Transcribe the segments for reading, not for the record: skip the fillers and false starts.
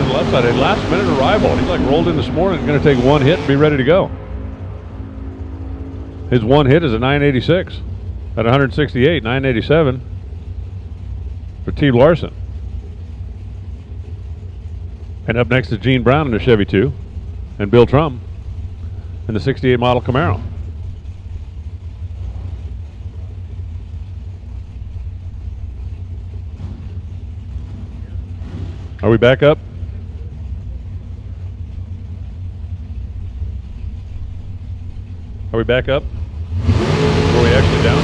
the left side. A last-minute arrival. He's like rolled in this morning. He's going to take one hit and be ready to go. His one hit is a 986 at 168, 987 for T. Larson. And up next is Gene Brown in the Chevy 2 and Bill Trum in the 68 model Camaro. Are we back up? Are we back up? Or are we actually down?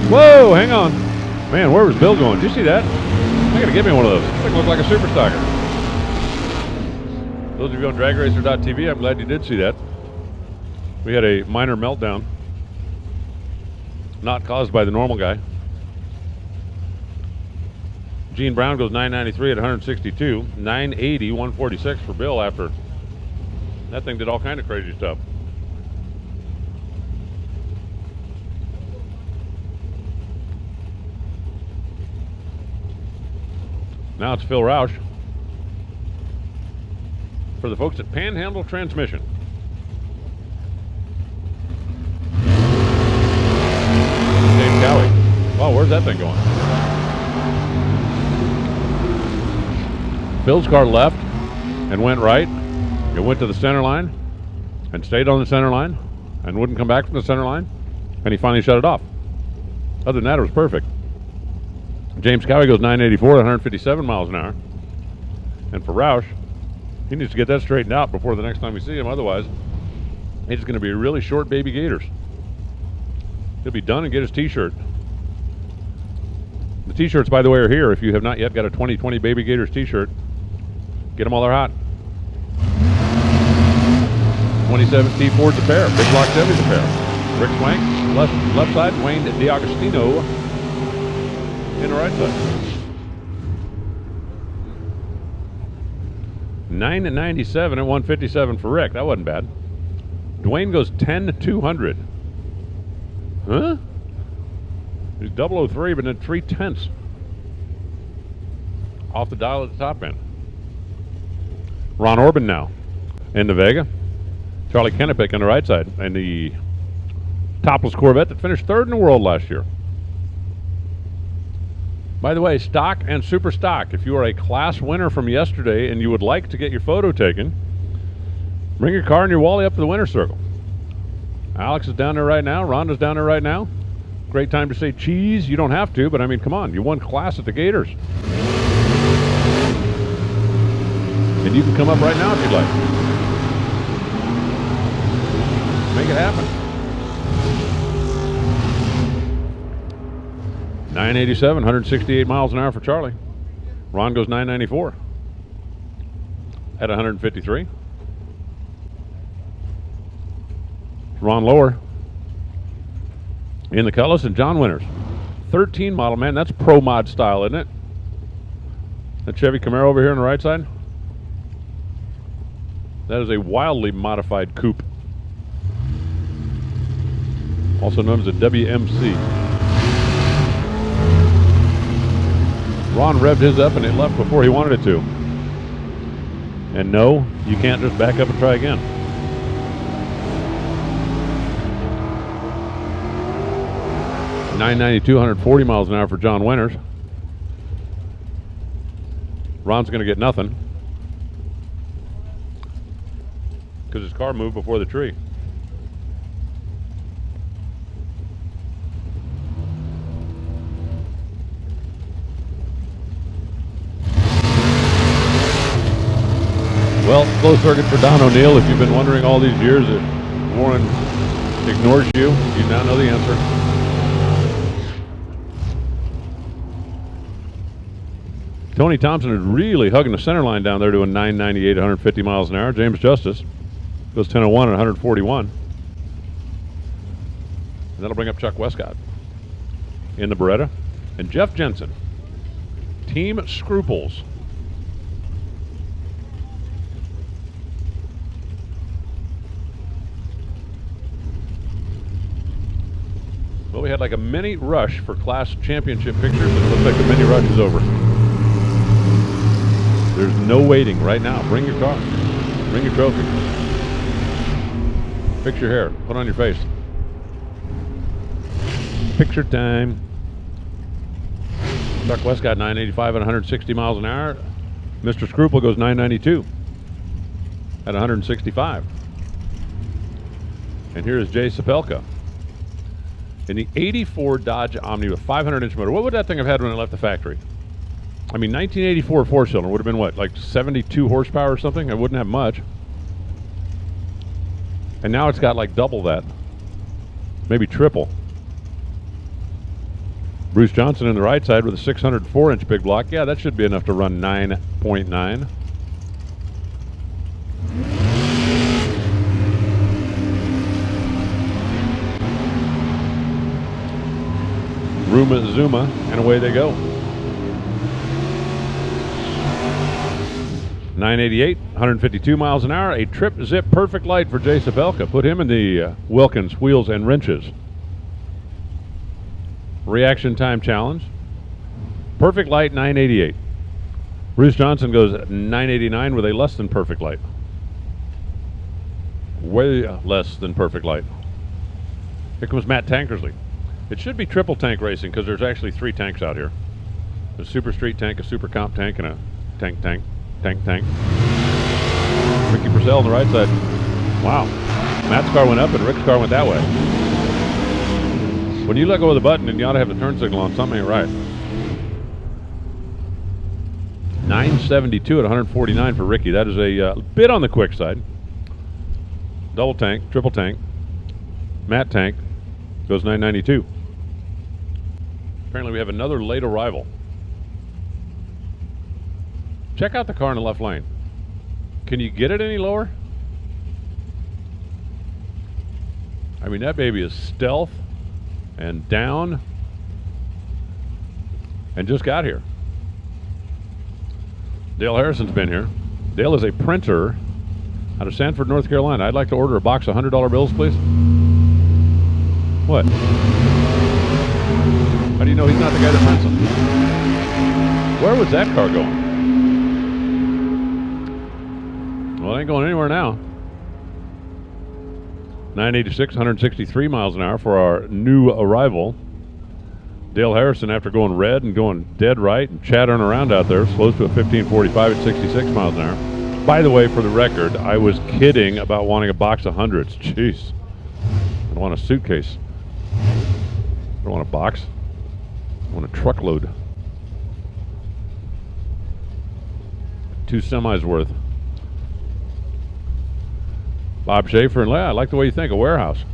Whoa, hang on. Man, where was Bill going? Did you see that? I gotta give me one of those. This thing looked like a super stocker. Those of you on dragracer.tv, I'm glad you did see that. We had a minor meltdown. Not caused by the normal guy. Gene Brown goes 993 at 162, 980, 146 for Bill after that thing did all kind of crazy stuff. Now it's Phil Roush for the folks at Panhandle Transmission. Dave Cowie. Wow, where's that thing going? Bill's car left and went right. It went to the center line and stayed on the center line and wouldn't come back from the center line, and he finally shut it off. Other than that, it was perfect. James Cowie goes 984 at 157 miles an hour. And for Roush, he needs to get that straightened out before the next time we see him. Otherwise, he's going to be really short baby gators. He'll be done and get his t-shirt. The t-shirts, by the way, are here. If you have not yet got a 2020 Baby Gators t-shirt, get them while they're hot. 2017 Ford's a pair. Big Block Chevy's a pair. Rick Swank, left side. Wayne DiAgostino in the right side. 997 at 157 for Rick. That wasn't bad. Dwayne goes 10-200. Huh? He's 003, but then 3/10 off the dial at the top end. Ron Orban now in the Vega. Charlie Kennepick on the right side, and the topless Corvette that finished third in the world last year. By the way, stock and super stock. If you are a class winner from yesterday and you would like to get your photo taken, bring your car and your Wally up to the winner's circle. Alex is down there right now. Rhonda's down there right now. Great time to say cheese. You don't have to, but I mean, come on. You won class at the Gators. And you can come up right now if you'd like. Make it happen. 987, 168 miles an hour for Charlie. Ron goes 994 at 153. Ron Lower in the Cullis, and John Winters. 13 model, man, that's pro mod style, isn't it? That Chevy Camaro over here on the right side. That is a wildly modified coupe. Also known as a WMC. Ron revved his up and it left before he wanted it to. And no, you can't just back up and try again. .992, 140 miles an hour for John Winters. Ron's going to get nothing because his car moved before the tree. Well, closed circuit for Don O'Neill. If you've been wondering all these years that Warren ignores you, you now know the answer. Tony Thompson is really hugging the center line down there doing 998, 150 miles an hour. James Justice goes 1001 at 141. And that'll bring up Chuck Westcott in the Beretta. And Jeff Jensen, Team Scruples. Well, we had like a mini rush for class championship pictures, and it looks like the mini rush is over. There's no waiting right now. Bring your car. Bring your trophy. Fix your hair. Put on your face. Picture time. Chuck West got 985 at 160 miles an hour. Mr. Scruple goes 992 at 165. And here is Jay Sapelka in the 84 Dodge Omni with 500-inch motor. What would that thing have had when it left the factory? I mean, 1984 four-cylinder would have been what, like 72 horsepower or something? It wouldn't have much. And now it's got like double that, maybe triple. Bruce Johnson in the right side with a 604-inch big block. Yeah, that should be enough to run 9.9. Ruma Zuma, and away they go. 988, 152 miles an hour. A trip zip perfect light for Jay Sapelka. Put him in the Wilkins wheels and wrenches. Reaction time challenge. Perfect light, 988. Bruce Johnson goes 989 with a less than perfect light. Way less than perfect light. Here comes Matt Tankersley. It should be triple tank racing because there's actually 3 tanks out here. A super street tank, a super comp tank, and a tank. Ricky Purcell on the right side. Wow. Matt's car went up and Rick's car went that way. When you let go of the button and you ought to have the turn signal on, something ain't right. 972 at 149 for Ricky. That is a bit on the quick side. Double tank, triple tank. Matt tank goes 992. Apparently we have another late arrival. Check out the car in the left lane. Can you get it any lower? I mean, that baby is stealth and down and just got here. Dale Harrison's been here. Dale is a printer out of Sanford, North Carolina. I'd like to order a box of $100 bills, please. What? How do you know he's not the guy that prints them? Where was that car going? Well, it ain't going anywhere now. 986, 163 miles an hour for our new arrival. Dale Harrison, after going red and going dead right and chattering around out there, slows to a 1545 at 66 miles an hour. By the way, for the record, I was kidding about wanting a box of hundreds. Jeez. I don't want a suitcase. I don't want a box. I want a truckload. 2 semis worth. Bob Schaefer and I like the way you think, a warehouse.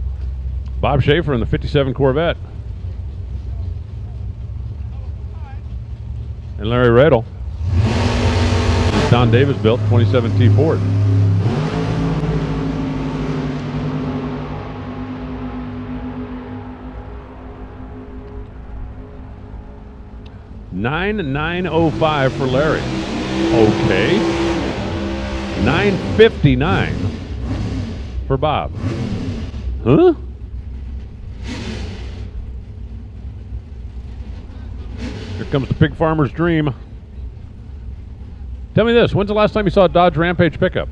Bob Schaefer in the 57 Corvette. And Larry Radel. Don Davis built 27T Ford. $9,905 for Larry. Okay. $959 for Bob. Huh? Here comes the pig farmer's dream. Tell me this, when's the last time you saw a Dodge Rampage pickup?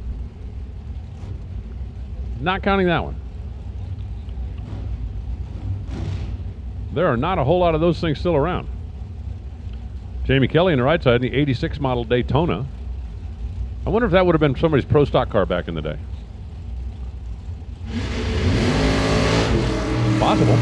Not counting that one. There are not a whole lot of those things still around. Jamie Kelly on the right side in the 86 model Daytona. I wonder if that would have been somebody's pro stock car back in the day. Possible.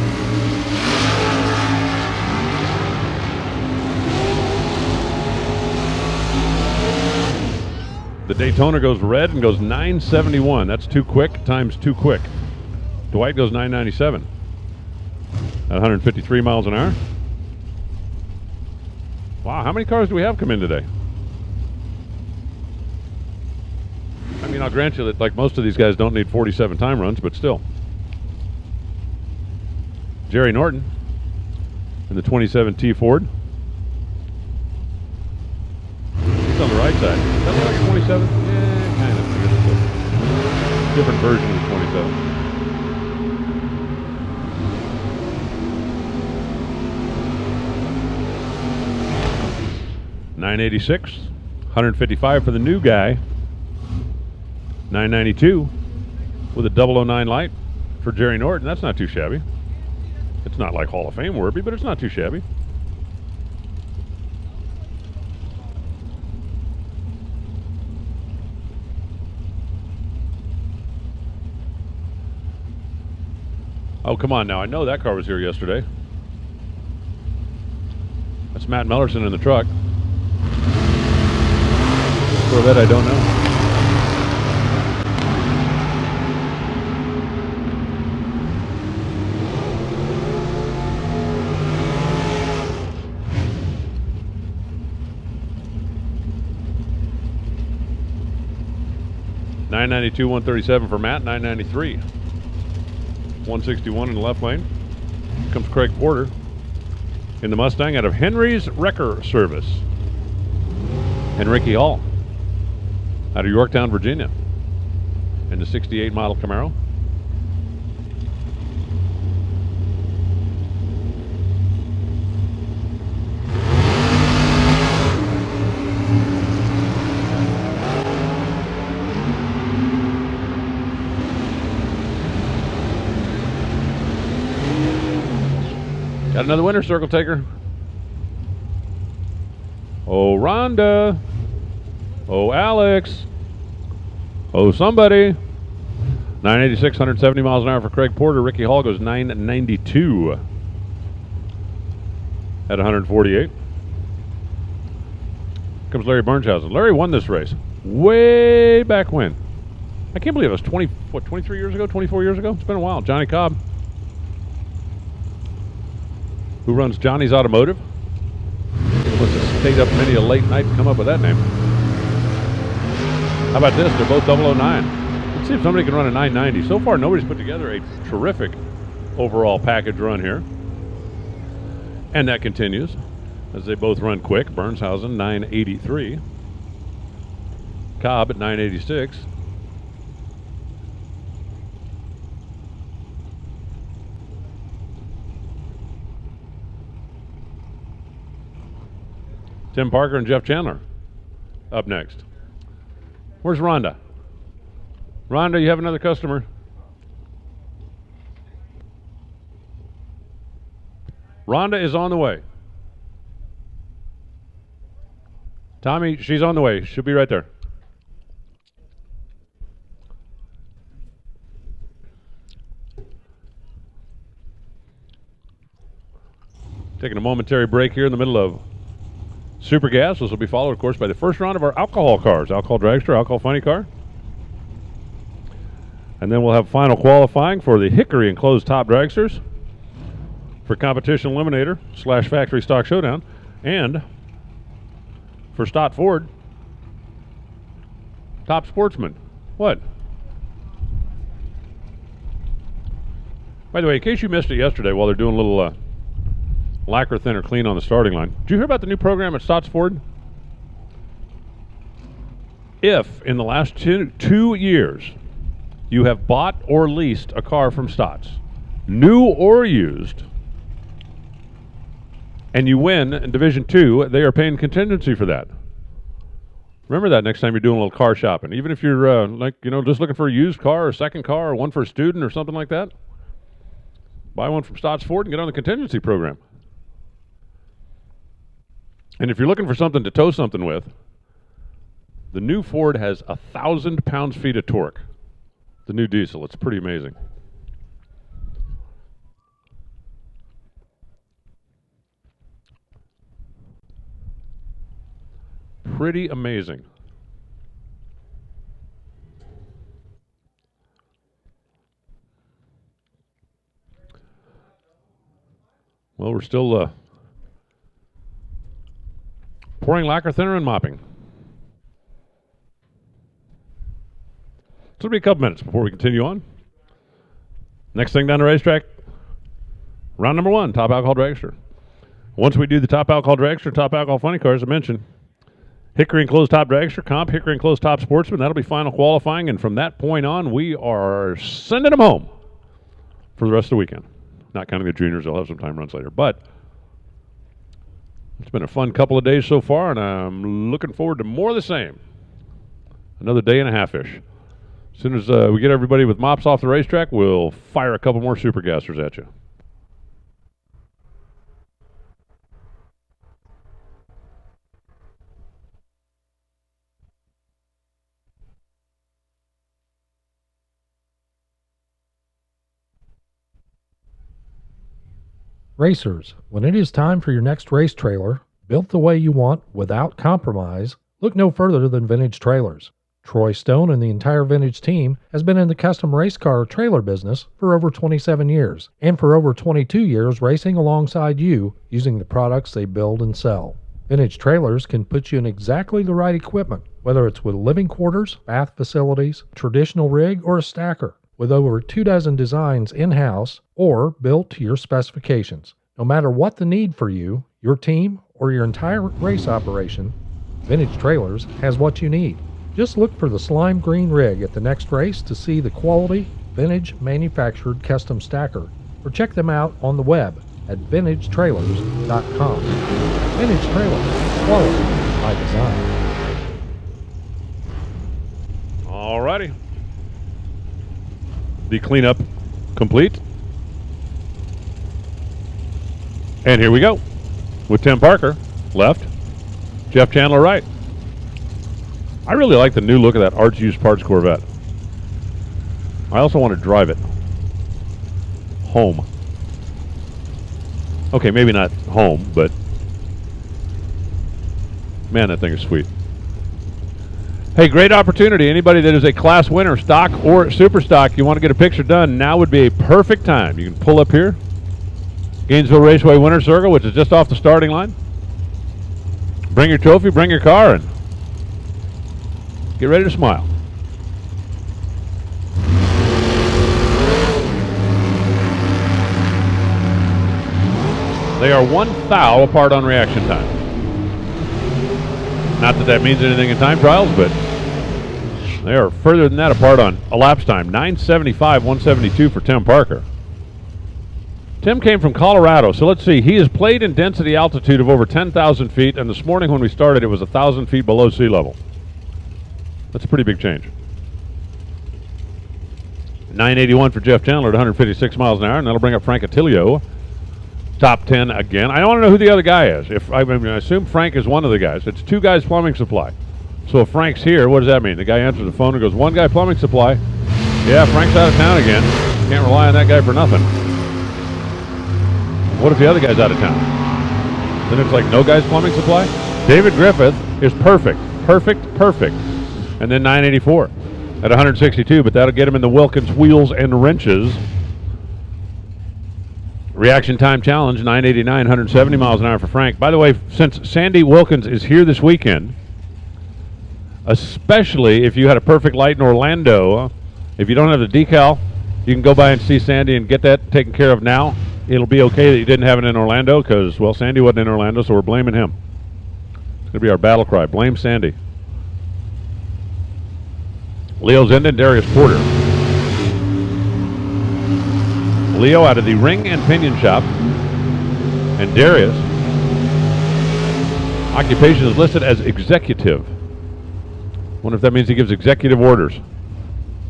The Daytona goes red and goes 971. That's too quick times too quick. Dwight goes 997 at 153 miles an hour. Wow, how many cars do we have come in today? I mean, I'll grant you that like most of these guys don't need 47 time runs, but still. Jerry Norton in the 27T Ford. He's on the right side. Does that look like a 27? Yeah, kind of. I guess it's a different version of the 27. $986, 155 for the new guy. 992 with a 009 light for Jerry Norton. That's not too shabby. It's not like Hall of Fame worthy, but it's not too shabby. Oh, come on now. I know that car was here yesterday. That's Matt Mellerson in the truck. Corvette, I don't know. $992, $137 for Matt. $993, $161 in the left lane. Here comes Craig Porter in the Mustang out of Henry's Wrecker Service. And Ricky Hall out of Yorktown, Virginia, in the 68 model Camaro. Got another winner circle taker. Oh, Rhonda. Oh, Alex. Oh, somebody. 986, 170 miles an hour for Craig Porter. Ricky Hall goes 992 at 148. Comes Larry Bernshausen. Larry won this race way back when. I can't believe it was 23 years ago, 24 years ago? It's been a while. Johnny Cobb, who runs Johnny's Automotive. Must have stayed up many a late night to come up with that name. How about this? They're both 009. Let's see if somebody can run a 990. So far, nobody's put together a terrific overall package run here. And that continues as they both run quick. Bernshausen, 983. Cobb at 986. Tim Parker and Jeff Chandler up next. Where's Rhonda? Rhonda, you have another customer. Rhonda is on the way. Tommy, she's on the way. She'll be right there. Taking a momentary break here in the middle of Super Gas. This will be followed, of course, by the first round of our alcohol cars. Alcohol Dragster, Alcohol Funny Car. And then we'll have final qualifying for the Hickory Enclosed Top Dragsters, for Competition Eliminator / Factory Stock Showdown, and for Stott Ford, Top Sportsman. What? By the way, in case you missed it yesterday while they're doing a little lacquer thinner clean on the starting line, did you hear about the new program at Stotts Ford? If in the last two years you have bought or leased a car from Stotts, new or used, and you win in Division 2, they are paying contingency for that. Remember that next time you're doing a little car shopping. Even if you're just looking for a used car or a second car or one for a student or something like that, buy one from Stotts Ford and get on the contingency program. And if you're looking for something to tow something with, the new Ford has 1,000 pounds-feet of torque. The new diesel. It's pretty amazing. Pretty amazing. Well, we're still pouring lacquer thinner and mopping. It'll be a couple minutes before we continue on. Next thing down the racetrack, round number 1, Top Alcohol Dragster. Once we do the Top Alcohol Dragster, Top Alcohol Funny Cars, I mentioned Hickory Enclosed Top Dragster, Comp, Hickory Enclosed Top Sportsman. That'll be final qualifying, and from that point on, we are sending them home for the rest of the weekend. Not counting the juniors, they'll have some time runs later. But It's been a fun couple of days so far, and I'm looking forward to more of the same. Another day and a half-ish. As soon as we get everybody with mops off the racetrack, we'll fire a couple more super gassers at you. Racers, when it is time for your next race trailer, built the way you want without compromise, look no further than Vintage Trailers. Troy Stone and the entire Vintage team has been in the custom race car trailer business for over 27 years, and for over 22 years racing alongside you using the products they build and sell. Vintage Trailers can put you in exactly the right equipment, whether it's with living quarters, bath facilities, traditional rig, or a stacker, with over 24 designs in-house or built to your specifications. No matter what the need for you, your team, or your entire race operation, Vintage Trailers has what you need. Just look for the slime green rig at the next race to see the quality, vintage manufactured custom stacker, or check them out on the web at vintagetrailers.com. Vintage Trailers, quality by design. Alrighty. The cleanup complete. And here we go with Tim Parker left, Jeff Chandler right. I really like the new look of that Arts Used Parts Corvette. I also want to drive it home. Okay, maybe not home, but man, that thing is sweet. Hey, great opportunity. Anybody that is a class winner, stock or super stock, you want to get a picture done, now would be a perfect time. You can pull up here, Gainesville Raceway Winner Circle, which is just off the starting line. Bring your trophy, bring your car, and get ready to smile. They are 1 thou apart on reaction time. Not that that means anything in time trials, but they are further than that apart on elapsed time. 9:75, 172 for Tim Parker. Tim came from Colorado, so let's see. He has played in density altitude of over 10,000 feet, and this morning when we started, it was 1,000 feet below sea level. That's a pretty big change. 981 for Jeff Chandler at 156 miles an hour, and that'll bring up Frank Attilio. Top 10 again. I don't want to know who the other guy is. I assume Frank is one of the guys. It's two guys plumbing supply. So if Frank's here, what does that mean? The guy answers the phone and goes, one guy plumbing supply. Yeah, Frank's out of town again. Can't rely on that guy for nothing. What if the other guy's out of town? Then it's like no guy's plumbing supply? David Griffith is perfect. Perfect. And then 984 at 162, but that'll get him in the Wilkins wheels and wrenches. Reaction time challenge, 989, 170 miles an hour for Frank. By the way, since Sandy Wilkins is here this weekend, especially if you had a perfect light in Orlando, if you don't have the decal, you can go by and see Sandy and get that taken care of now. It'll be okay that you didn't have it in Orlando because, well, Sandy wasn't in Orlando, so we're blaming him. It's going to be our battle cry. Blame Sandy. Leo Zinda and Darius Porter. Leo out of the Ring and Pinion Shop, and Darius, occupation is listed as executive. Wonder if that means he gives executive orders.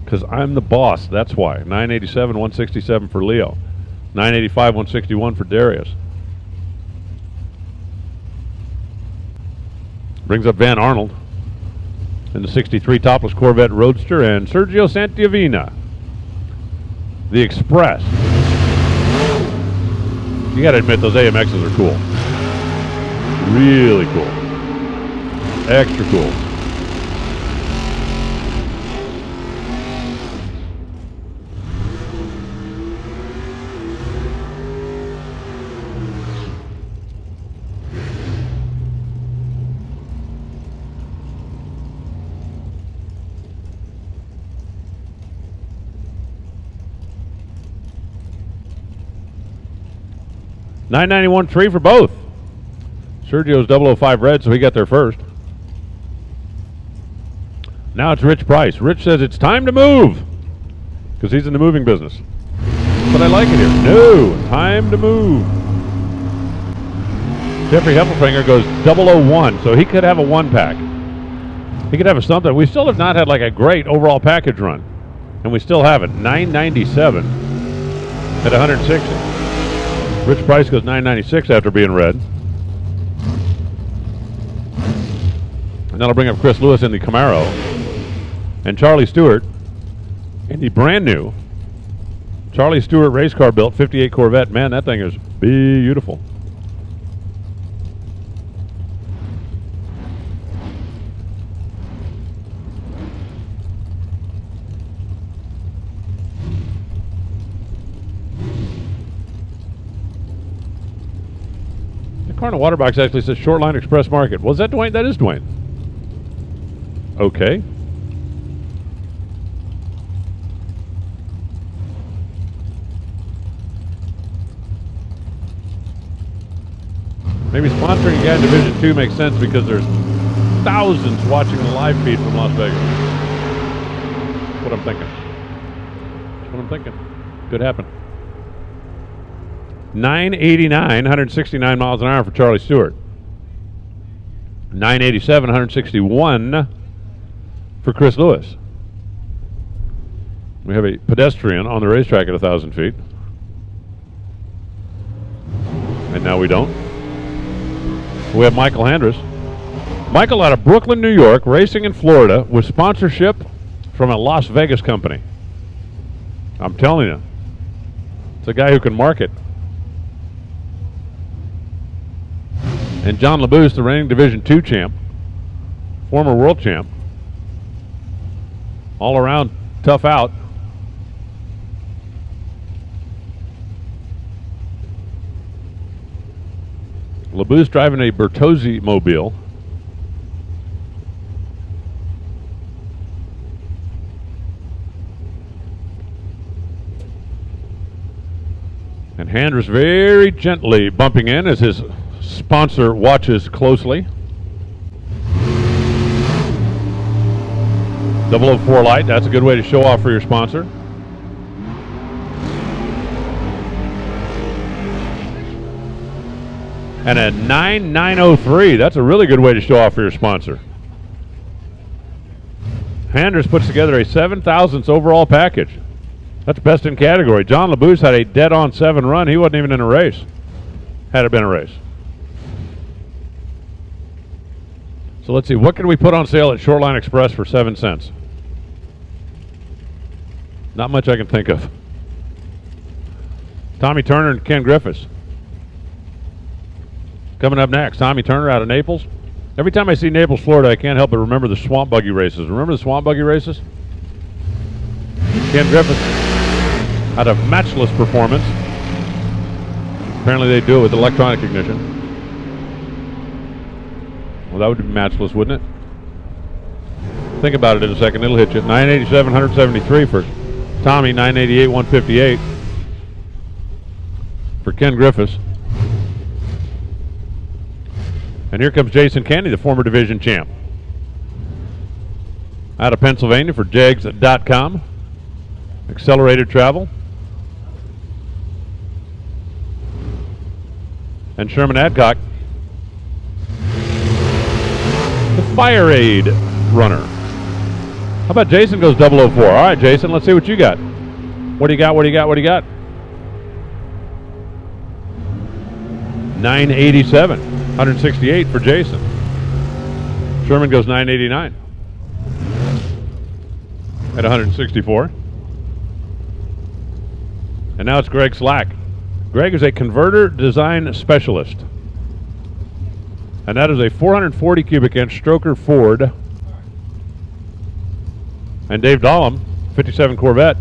Because I'm the boss, that's why. 987, 167 for Leo. 985, 161 for Darius. Brings up Van Arnold in the 63 topless Corvette Roadster, and Sergio Santiavina, the Express. You gotta admit, those AMXs are cool. Really cool. Extra cool. $991.3 for both. Sergio's 005 red, so he got there first. Now it's Rich Price. Rich says it's time to move because he's in the moving business. But I like it here. No, time to move. Jeffrey Heffelfinger goes 001, so he could have a one pack. He could have a something. We still have not had like a great overall package run, and we still have it. 997 at 160. Rich Price goes 996 after being red. And that'll bring up Chris Lewis in the Camaro, and Charlie Stewart in the brand new Charlie Stewart race car built 58 Corvette. Man, that thing is beautiful. The car in the water box actually says Shortline Express Market. Was that Dwayne? That is Dwayne. Okay. Maybe sponsoring a guy in Division 2 makes sense because there's thousands watching the live feed from Las Vegas. That's what I'm thinking. That's what I'm thinking. Could happen. 989, 169 miles an hour for Charlie Stewart. 987, 161 for Chris Lewis. We have a pedestrian on the racetrack at 1,000 feet. And now we don't. We have Michael Handress. Michael out of Brooklyn, New York, racing in Florida with sponsorship from a Las Vegas company. I'm telling you, it's a guy who can market. And John LeBooth, the reigning Division 2 champ, former world champ, all around tough out. LeBooth's driving a Bertozzi mobile. And Handress very gently bumping in as his sponsor watches closely. 004 light, that's a good way to show off for your sponsor. And a 9903, that's a really good way to show off for your sponsor. Handress puts together a 7,000th overall package. That's best in category. John LeBooth had a dead-on 7 run. He wasn't even in a race, had it been a race. So let's see, what can we put on sale at Shoreline Express for 7 cents? Not much I can think of. Tommy Turner and Ken Griffiths. Coming up next, Tommy Turner out of Naples. Every time I see Naples, Florida, I can't help but remember the Swamp Buggy races. Remember the Swamp Buggy races? Ken Griffiths out of Matchless Performance. Apparently they do it with electronic ignition. Well, that would be matchless, wouldn't it? Think about it in a second. It'll hit you. 987, 173 for Tommy. 988, 158 for Ken Griffiths. And here comes Jason Kennedy, the former division champ. Out of Pennsylvania for Jags.com. Accelerated travel. And Sherman Adcock, the Fire Aid runner. How about Jason goes 004? All right, Jason, let's see what you got. What do you got? What do you got? What do you got? 987, 168 for Jason. Sherman goes 989 at 164. And now it's Greg Slack. Greg is a converter design specialist. And that is a 440 cubic inch stroker Ford. And Dave Dahlem, 57 Corvette.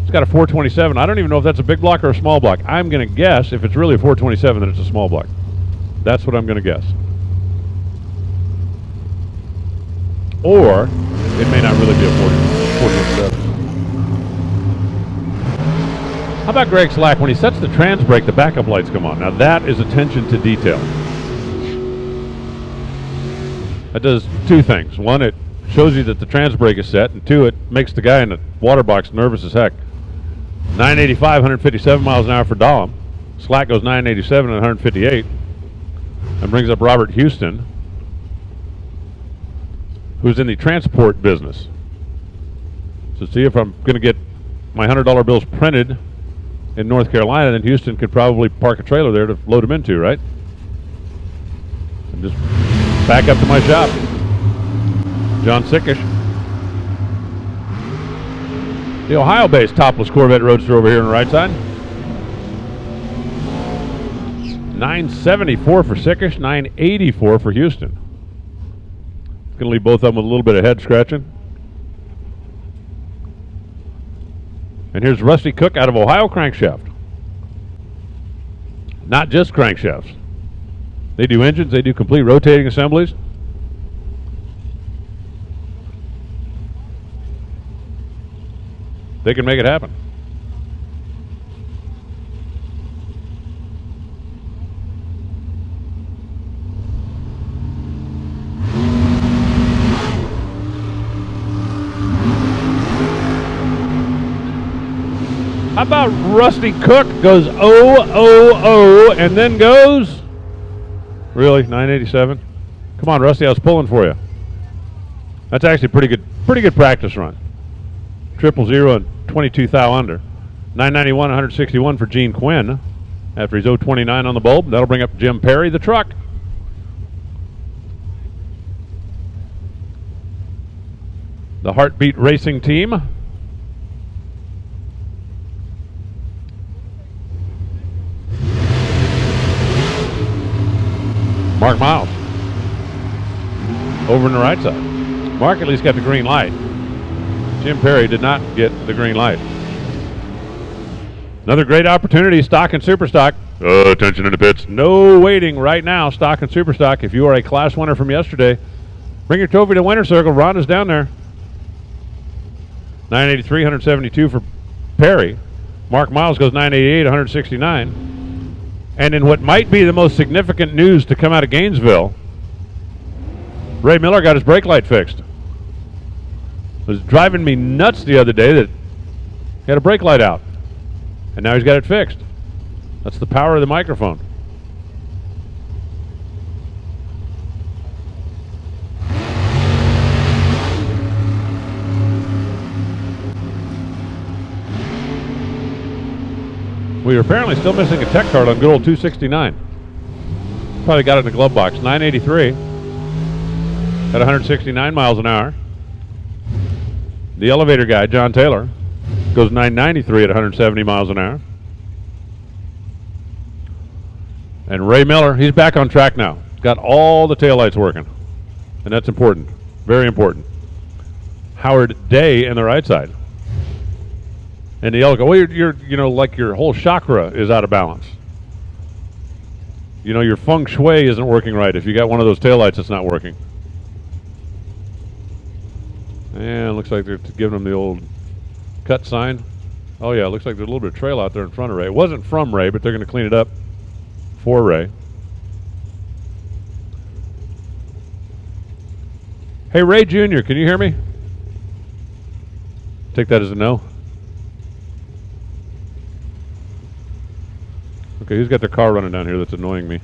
It's got a 427. I don't even know if that's a big block or a small block. I'm going to guess if it's really a 427 that it's a small block. That's what I'm going to guess. Or it may not really be a 427. How about Greg Slack? When he sets the trans brake, the backup lights come on. Now that is attention to detail. That does two things. One, it shows you that the trans brake is set, and two, it makes the guy in the water box nervous as heck. 985, 157 miles an hour for Dahlem. Slack goes 987 and 158. and brings up Robert Houston, who's in the transport business. So see if I'm going to get my $100 bills printed in North Carolina, then Houston could probably park a trailer there to load them into, right? And just back up to my shop. John Sickish. The Ohio-based topless Corvette Roadster over here on the right side. 974 for Sickish, 984 for Houston. Going to leave both of them with a little bit of head scratching. And here's Rusty Cook out of Ohio Crankshaft. Not just crankshafts. They do engines, they do complete rotating assemblies. They can make it happen. How about Rusty Cook goes 0-0-0 and then goes, really, 987? Come on, Rusty, I was pulling for you. That's actually pretty good practice run. 000 and 22 thou under. 991, 161 for Gene Quinn after he's 029 on the bulb. That'll bring up Jim Perry, the truck. The Heartbeat Racing Team. Mark Miles over on the right side. Mark at least got the green light. Jim Perry did not get the green light. Another great opportunity, stock and super stock. Attention in the pits. No waiting right now, stock and super stock. If you are a class winner from yesterday, bring your trophy to Winter Circle. Rhonda's down there. 983, 172 for Perry. Mark Miles goes 988, 169. And in what might be the most significant news to come out of Gainesville, Ray Miller got his brake light fixed. It was driving me nuts the other day that he had a brake light out, and now he's got it fixed. That's the power of the microphone. We are apparently still missing a tech card on good old 269. Probably got it in the glove box. 983 at 169 miles an hour. The elevator guy, John Taylor, goes 993 at 170 miles an hour. And Ray Miller, he's back on track now. Got all the taillights working. And that's important. Very important. Howard Day in the right side. And the yellow go, well, you're you know, like your whole chakra is out of balance. You know, your feng shui isn't working right if you got one of those taillights that's not working. And it looks like they're giving them the old cut sign. Oh yeah, it looks like there's a little bit of trail out there in front of Ray. It wasn't from Ray, but they're going to clean it up for Ray. Hey, Ray Jr., can you hear me? Take that as a no. Okay, who's got their car running down here that's annoying me?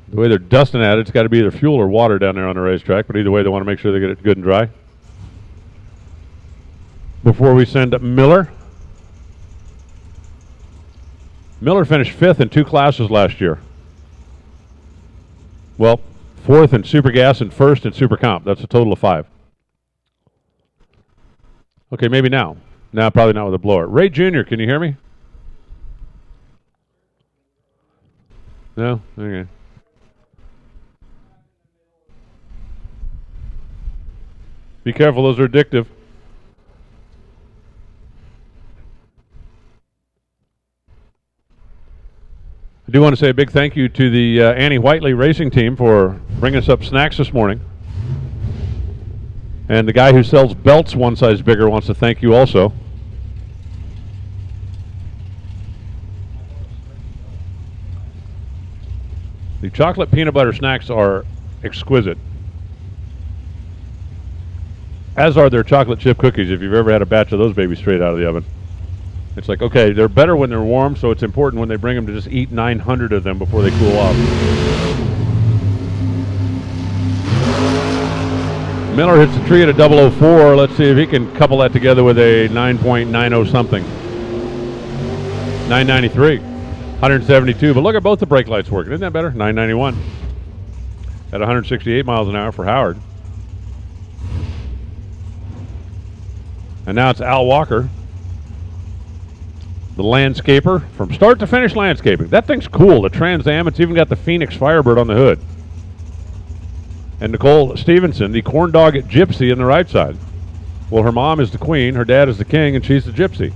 The way they're dusting at it, it's got to be either fuel or water down there on the racetrack, but either way they want to make sure they get it good and dry. Before we send Miller. Miller finished 5th in 2 classes last year. Well, 4th in Super Gas and 1st in Super Comp. That's a total of 5. Okay, maybe now. Now, probably not with a blower. Ray Jr., can you hear me? No? Okay. Be careful, those are addictive. I do want to say a big thank you to the Annie Whiteley racing team for bringing us up snacks this morning. And the guy who sells belts one size bigger wants to thank you also. The chocolate peanut butter snacks are exquisite. As are their chocolate chip cookies, if you've ever had a batch of those babies straight out of the oven. It's like, okay, they're better when they're warm, so it's important when they bring them to just eat 900 of them before they cool off. Miller hits the tree at a 004. Let's see if he can couple that together with a 9.90 something. 993. 172. But look at both the brake lights working. Isn't that better? 991. At 168 miles an hour for Howard. And now it's Al Walker, the landscaper, from start to finish landscaping. That thing's cool. The Trans Am, it's even got the Phoenix Firebird on the hood. And Nicole Stevenson, the corn dog gypsy on the right side. Well, her mom is the queen, her dad is the king, and she's the gypsy.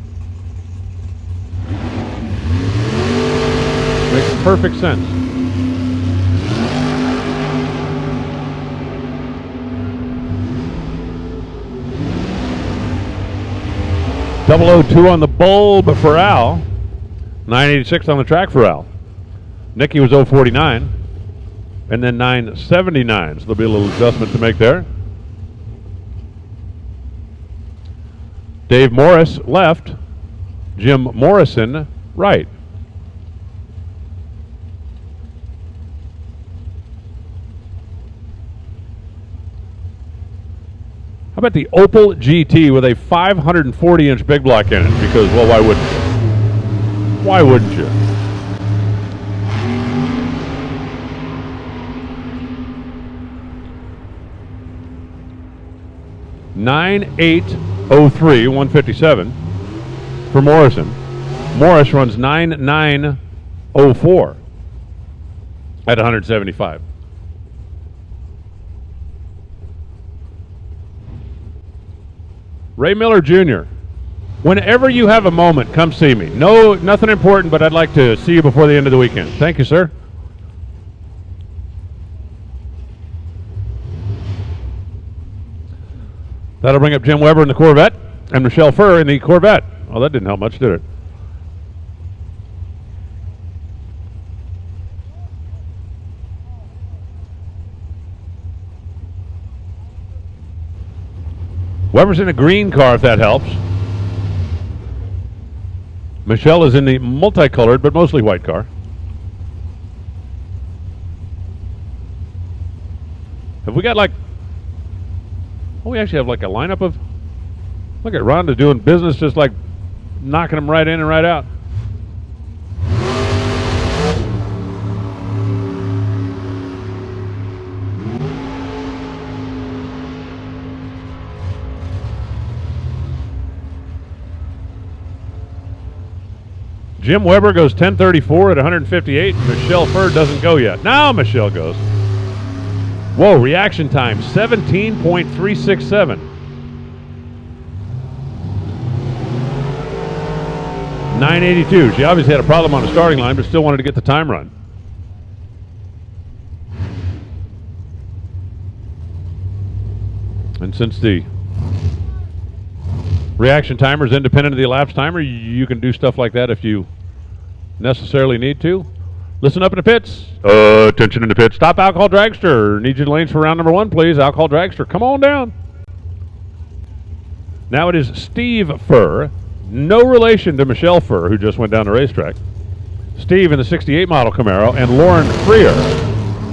Makes perfect sense. .002 on the bulb for Al. 986 on the track for Al. Nikki was 049. And then 979. So there'll be a little adjustment to make there. Dave Morris left. Jim Morrison right. How about the Opel GT with a 540-inch big block in it? Because, well, why wouldn't you? Why wouldn't you? (9803) 157 for Morrison. Morris runs 9904 at 175. Ray Miller Jr., whenever you have a moment, come see me. No, nothing important, but I'd like to see you before the end of the weekend. Thank you, sir. That'll bring up Jim Weber in the Corvette and Michelle Furr in the Corvette. Oh, that didn't help much, did it? Weber's in a green car, if that helps. Michelle is in the multicolored, but mostly white car. Have we got like... Oh, we actually have like a lineup of... Look at Rhonda doing business, just like knocking them right in and right out. Jim Weber goes 1034 at 158. Michelle Furr doesn't go yet. Now Michelle goes. Whoa, reaction time, 17.367. 982. She obviously had a problem on the starting line, but still wanted to get the time run. And since the reaction timer is independent of the elapsed timer, you can do stuff like that if you necessarily need to. Listen up in the pits. Attention in the pits. Stop Alcohol Dragster. Need you in lanes for round number 1, please. Alcohol Dragster, come on down. Now it is Steve Furr, no relation to Michelle Furr, who just went down the racetrack. Steve in the 68 model Camaro, and Lauren Freer,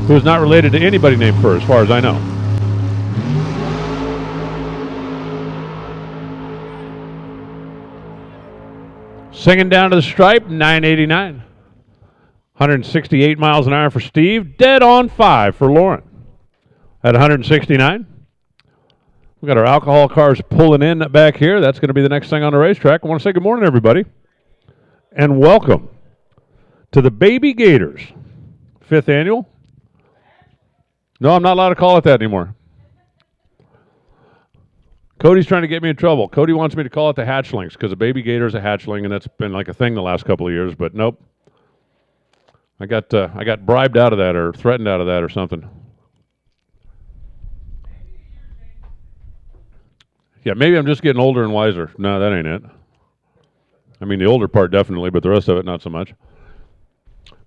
who is not related to anybody named Furr, as far as I know. Singing down to the stripe, 989. 168 miles an hour for Steve. Dead on 5 for Lauren. At 169. We got our alcohol cars pulling in back here. That's going to be the next thing on the racetrack. I want to say good morning, everybody. And welcome to the Baby Gators 5th annual. No, I'm not allowed to call it that anymore. Cody's trying to get me in trouble. Cody wants me to call it the hatchlings because a baby gator is a hatchling, and that's been like a thing the last couple of years. But nope, I got bribed out of that or threatened out of that or something. Yeah, maybe I'm just getting older and wiser. No, that ain't it. I mean, the older part definitely, but the rest of it not so much.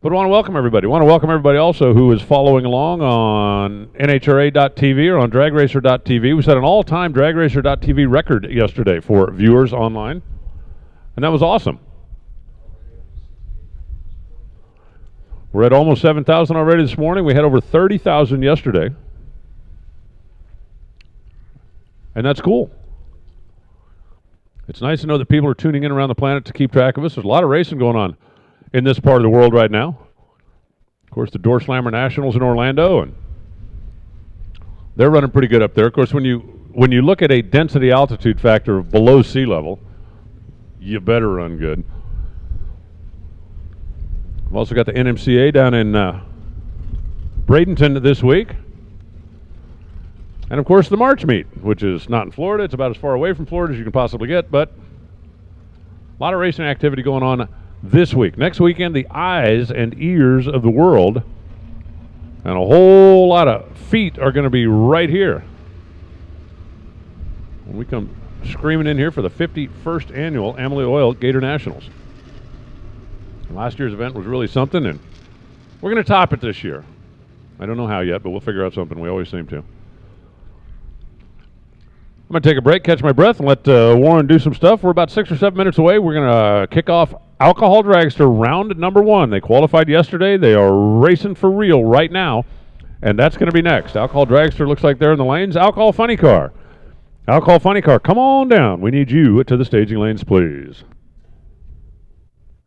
But I want to welcome everybody. I want to welcome everybody also who is following along on NHRA.tv or on DragRacer.tv. We set an all-time DragRacer.tv record yesterday for viewers online, and that was awesome. We're at almost 7,000 already this morning. We had over 30,000 yesterday, and that's cool. It's nice to know that people are tuning in around the planet to keep track of us. There's a lot of racing going on in this part of the world right now. Of course, the Door Slammer Nationals in Orlando, and they're running pretty good up there. Of course, when you look at a density altitude factor of below sea level, you better run good. I've also got the NMCA down in Bradenton this week. And, of course, the March meet, which is not in Florida. It's about as far away from Florida as you can possibly get, but a lot of racing activity going on this week. Next weekend, the eyes and ears of the world and a whole lot of feet are going to be right here when we come screaming in here for the 51st annual Amalie Oil Gator Nationals. Last year's event was really something, and we're going to top it this year. I don't know how yet, but we'll figure out something. We always seem to. I'm going to take a break, catch my breath, and let Warren do some stuff. We're about 6 or 7 minutes away. We're going to kick off Alcohol Dragster round number 1. They qualified yesterday. They are racing for real right now, and that's going to be next. Alcohol Dragster looks like they're in the lanes. Alcohol Funny Car. Alcohol Funny Car, come on down. We need you to the staging lanes, please.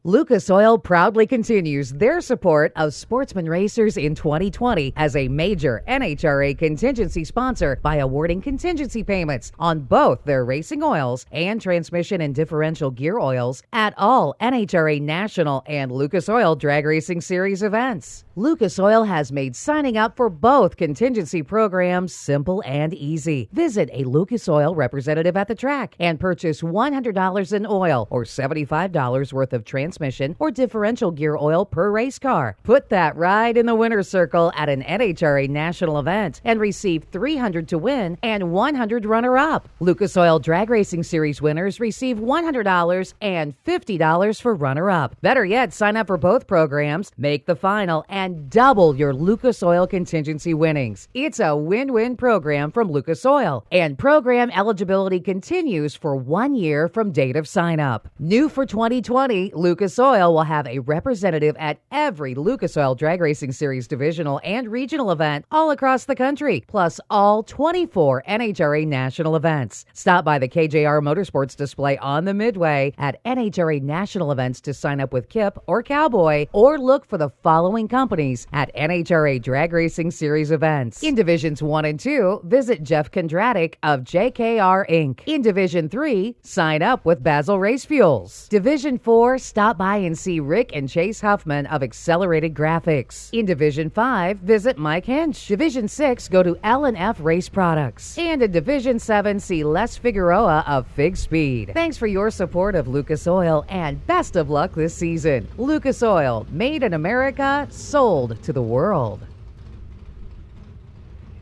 Lucas Oil proudly continues their support of sportsman racers in 2020 as a major NHRA contingency sponsor by awarding contingency payments on both their racing oils and transmission and differential gear oils at all NHRA National and Lucas Oil Drag Racing Series events. Lucas Oil has made signing up for both contingency programs simple and easy. Visit a Lucas Oil representative at the track and purchase $100 in oil or $75 worth of transmission or differential gear oil per race car. Put that ride in the winner's circle at an NHRA national event and receive $300 to win and $100 runner-up. Lucas Oil Drag Racing Series winners receive $100 and $50 for runner-up. Better yet, sign up for both programs, make the final, and double your Lucas Oil contingency winnings. It's a win-win program from Lucas Oil, and program eligibility continues for 1 year from date of sign-up. New for 2020, Lucas Oil will have a representative at every Lucas Oil Drag Racing Series divisional and regional event all across the country, plus all 24 NHRA national events. Stop by the KJR Motorsports display on the Midway at NHRA national events to sign up with Kip or Cowboy, or look for the following companies at NHRA Drag Racing Series events. In Divisions 1 and 2, visit Jeff Kondratik of JKR Inc. In Division 3, sign up with Basil Race Fuels. Division 4, stop by and see Rick and Chase Huffman of Accelerated Graphics. In Division 5, visit Mike Hinch. Division 6, go to L&F Race Products. And in Division 7, see Les Figueroa of Fig Speed. Thanks for your support of Lucas Oil, and best of luck this season. Lucas Oil, made in America, sold to the world.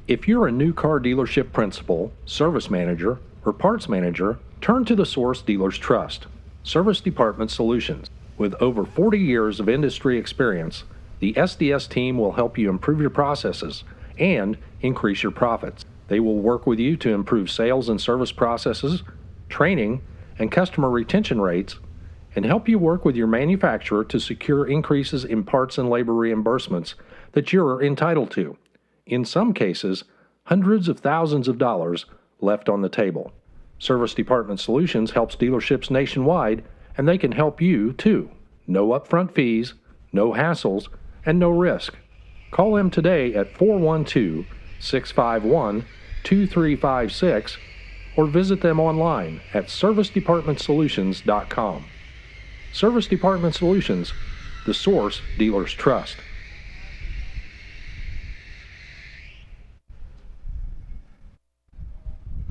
If you're a new car dealership principal, service manager, or parts manager, turn to the source dealers trust, Service Department Solutions. With over 40 years of industry experience, the SDS team will help you improve your processes and increase your profits. They will work with you to improve sales and service processes, training, and customer retention rates, and help you work with your manufacturer to secure increases in parts and labor reimbursements that you're entitled to. In some cases, hundreds of thousands of dollars left on the table. Service Department Solutions helps dealerships nationwide, and they can help you too. No upfront fees, no hassles, and no risk. Call them today at 412-651-2356 or visit them online at servicedepartmentsolutions.com. Service Department Solutions, the source dealers trust.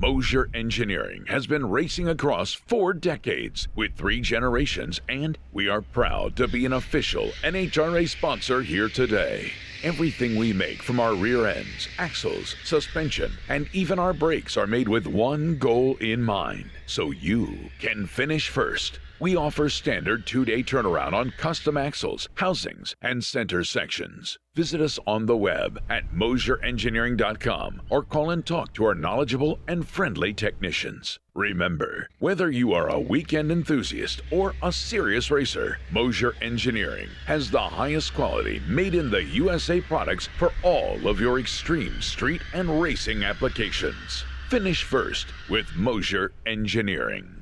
Mosier Engineering has been racing across 4 decades with 3 generations, and we are proud to be an official NHRA sponsor here today. Everything we make, from our rear ends, axles, suspension, and even our brakes, are made with one goal in mind: so you can finish first. We offer standard 2-day turnaround on custom axles, housings, and center sections. Visit us on the web at MosierEngineering.com or call and talk to our knowledgeable and friendly technicians. Remember, whether you are a weekend enthusiast or a serious racer, Mosier Engineering has the highest quality made in the USA products for all of your extreme street and racing applications. Finish first with Mosier Engineering.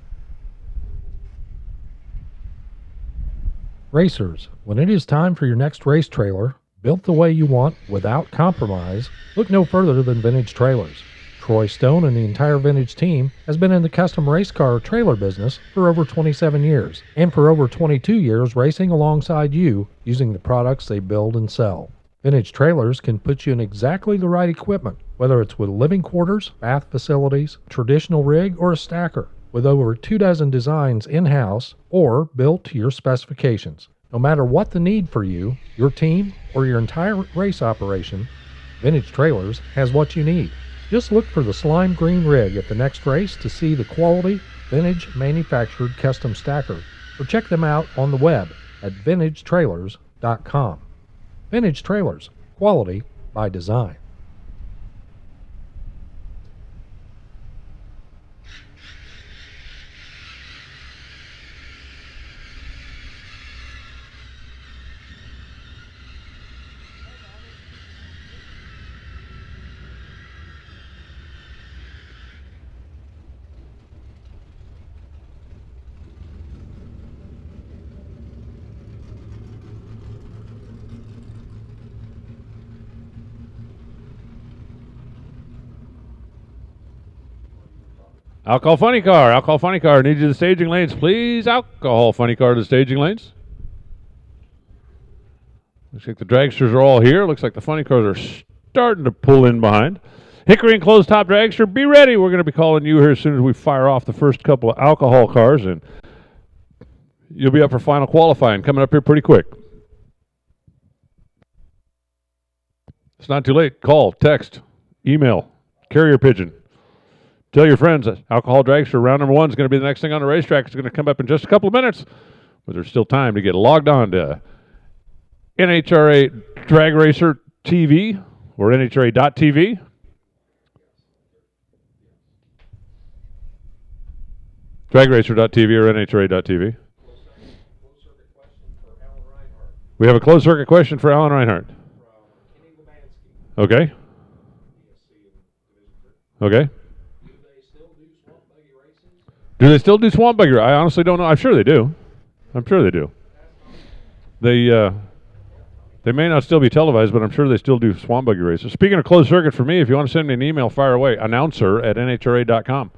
Racers, when it is time for your next race trailer, built the way you want without compromise, look no further than Vintage Trailers. Troy Stone and the entire Vintage team has been in the custom race car trailer business for over 27 years, and for over 22 years racing alongside you using the products they build and sell. Vintage Trailers can put you in exactly the right equipment, whether it's with living quarters, bath facilities, traditional rig, or a stacker, with over 24 designs in-house or built to your specifications. No matter what the need for you, your team, or your entire race operation, Vintage Trailers has what you need. Just look for the slime green rig at the next race to see the quality, vintage manufactured custom stacker, or check them out on the web at vintagetrailers.com. Vintage Trailers, quality by design. Alcohol funny car. Alcohol funny car. Need you to the staging lanes, please. Alcohol funny car to the staging lanes. Looks like the dragsters are all here. Looks like the funny cars are starting to pull in behind. Hickory and closed top dragster, be ready. We're going to be calling you here as soon as we fire off the first couple of alcohol cars, and you'll be up for final qualifying coming up here pretty quick. It's not too late. Call, text, email, carrier pigeon. Tell your friends that alcohol dragster round number 1 is going to be the next thing on the racetrack. It's going to come up in just a couple of minutes, but there's still time to get logged on to NHRA Drag Racer TV or NHRA.TV. DragRacer.tv or NHRA.tv. We have a closed circuit question for Alan Reinhardt. Okay. Okay. Do they still do swamp buggy? I honestly don't know. I'm sure they do. They may not still be televised, but I'm sure they still do swamp buggy races. Speaking of closed circuit, for me, if you want to send me an email, fire away. announcer@nhra.com.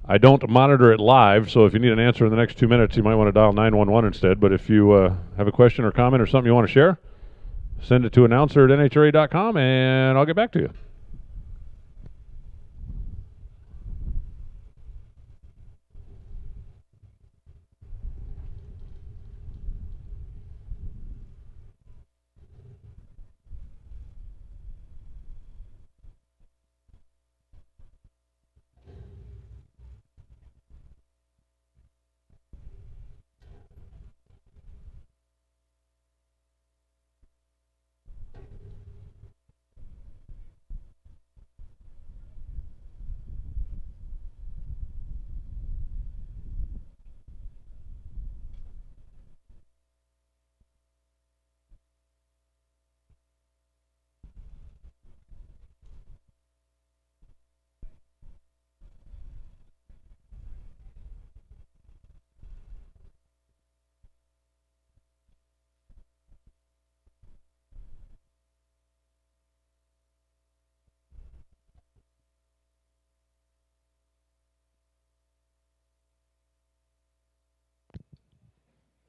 I don't monitor it live, so if you need an answer in the next 2 minutes, you might want to dial 911 instead. But if you have a question or comment or something you want to share, send it to announcer@nhra.com, and I'll get back to you.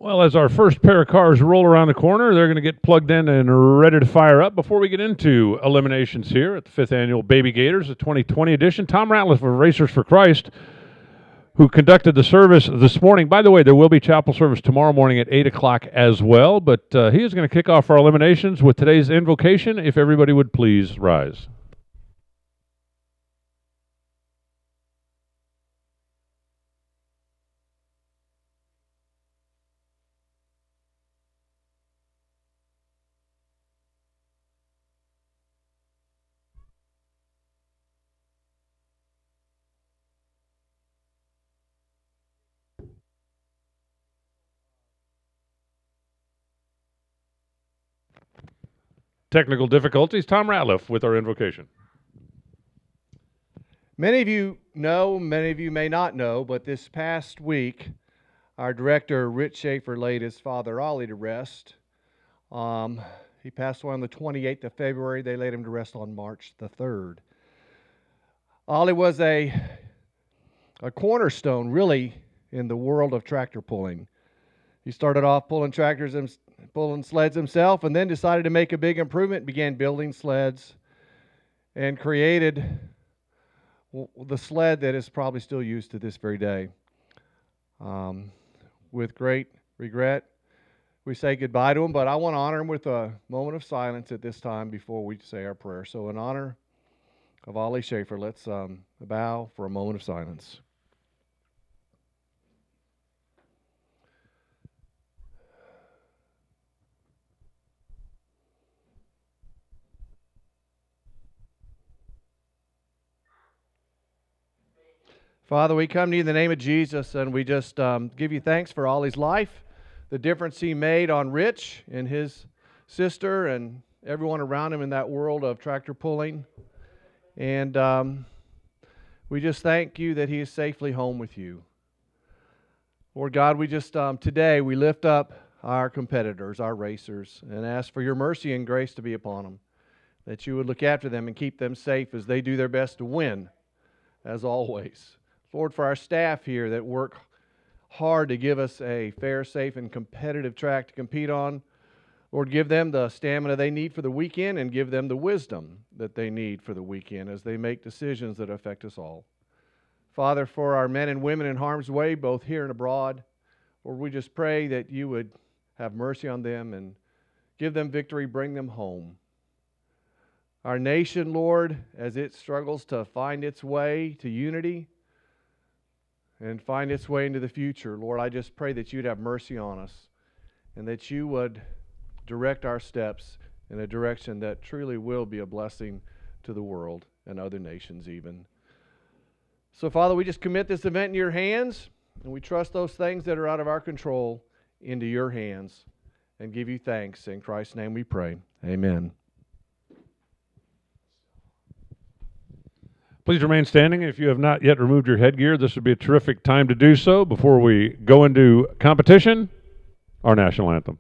Well, as our first pair of cars roll around the corner, they're going to get plugged in and ready to fire up. Before we get into eliminations here at the 5th Annual Baby Gators, the 2020 edition, Tom Ratliff of Racers for Christ, who conducted the service this morning. By the way, there will be chapel service tomorrow morning at 8 o'clock as well, but he is going to kick off our eliminations with today's invocation. If everybody would please rise. technical difficulties. Tom Ratliff with our invocation. Many of you know, many of you may not know, but this past week, our director, Rich Schaefer, laid his father, Ollie, to rest. He passed away on the 28th of February. They laid him to rest on March the 3rd. Ollie was a cornerstone, really, in the world of tractor pulling. He started off pulling tractors and pulling sleds himself, and then decided to make a big improvement, began building sleds, and created the sled that is probably still used to this very day. With great regret, we say goodbye to him, but I want to honor him with a moment of silence at this time before we say our prayer. So in honor of Ollie Schaefer, let's bow for a moment of silence. Father, we come to you in the name of Jesus, and we just give you thanks for Ollie's life, the difference he made on Rich and his sister and everyone around him in that world of tractor pulling. And we just thank you that he is safely home with you. Lord God, we just today we lift up our competitors, our racers, and ask for your mercy and grace to be upon them, that you would look after them and keep them safe as they do their best to win, as always. Lord, for our staff here that work hard to give us a fair, safe, and competitive track to compete on, Lord, give them the stamina they need for the weekend and give them the wisdom that they need for the weekend as they make decisions that affect us all. Father, for our men and women in harm's way, both here and abroad, Lord, we just pray that you would have mercy on them and give them victory, bring them home. Our nation, Lord, as it struggles to find its way to unity and find its way into the future, Lord, I just pray that you'd have mercy on us and that you would direct our steps in a direction that truly will be a blessing to the world and other nations even. So, Father, we just commit this event in your hands, and we trust those things that are out of our control into your hands and give you thanks. In Christ's name we pray. Amen. Please remain standing. If you have not yet removed your headgear, this would be a terrific time to do so before we go into competition, our national anthem.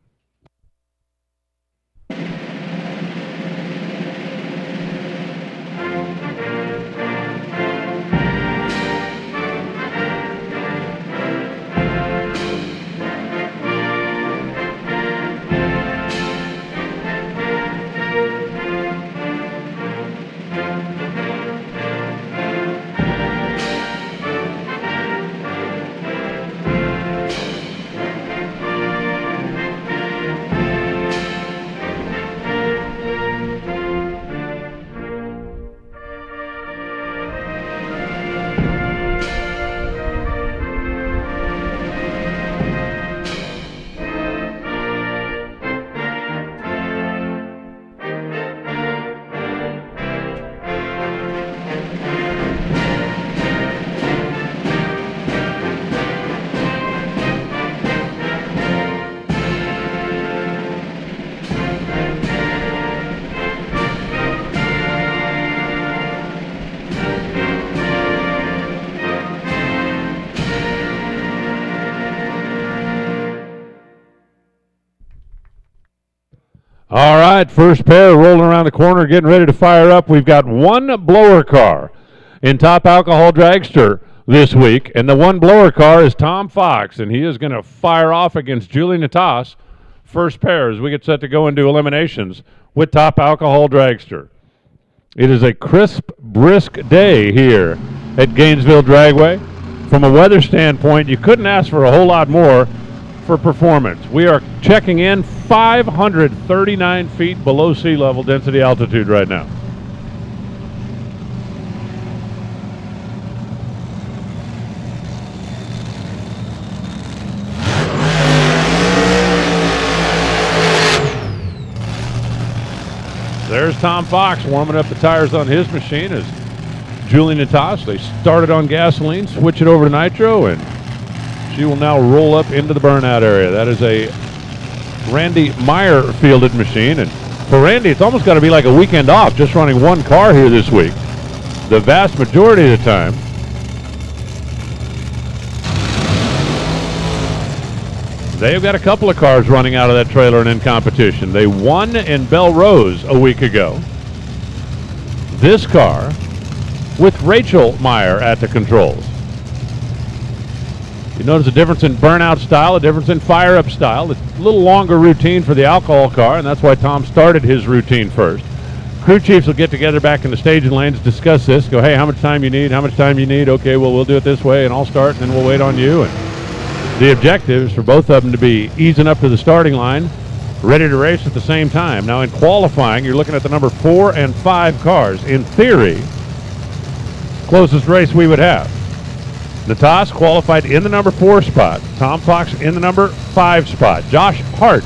All right, first pair rolling around the corner, getting ready to fire up. We've got one blower car in Top Alcohol Dragster this week, and the one blower car is Tom Fox, and he is going to fire off against Julie Natas. First pair as we get set to go into eliminations with Top Alcohol Dragster. It is a crisp, brisk day here at Gainesville Dragway. From a weather standpoint, you couldn't ask for a whole lot more for performance. We are checking in 539 feet below sea level density altitude right now. There's Tom Fox warming up the tires on his machine as Julie Natas. They started on gasoline, switch it over to nitro, and she will now roll up into the burnout area. That is a Randy Meyer fielded machine, and For Randy, it's almost got to be like a weekend off, just running one car here this week. The vast majority of the time. They've got a couple of cars running out of that trailer and in competition. They won in Belrose a week ago. This car with Rachel Meyer at the controls. You notice a difference in burnout style, a difference in fire-up style. It's a little longer routine for the alcohol car, and that's why Tom started his routine first. Crew chiefs will get together back in the staging lanes, discuss this, go, hey, how much time you need, okay, well, we'll do it this way, and I'll start, and then we'll wait on you. And the objective is for both of them to be easing up to the starting line, ready to race at the same time. Now, in qualifying, you're looking at the number 4 and 5 cars. In theory, closest race we would have. Natas qualified in the number 4 spot. Tom Fox in the number 5 spot. Josh Hart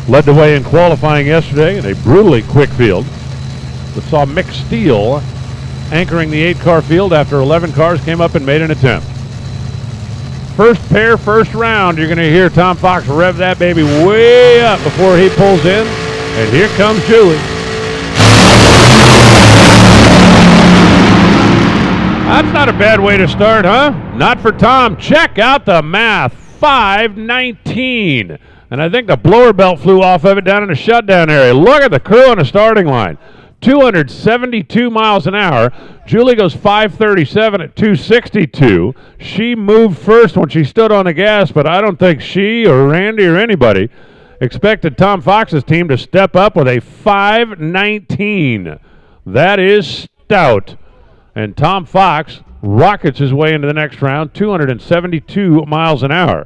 led the way in qualifying yesterday in a brutally quick field that saw Mick Steele anchoring the 8-car field after 11 cars came up and made an attempt. First pair, first round, you're going to hear Tom Fox rev that baby way up before he pulls in. And here comes Julie. That's not a bad way to start, huh? Not for Tom. Check out the math. 5:19. And I think the blower belt flew off of it down in the shutdown area. Look at the crew on the starting line. 272 miles an hour. Julie goes 5:37 at 262. She moved first when she stood on the gas, but I don't think she or Randy or anybody expected Tom Fox's team to step up with a 5:19. That is stout. And Tom Fox rockets his way into the next round, 272 miles an hour.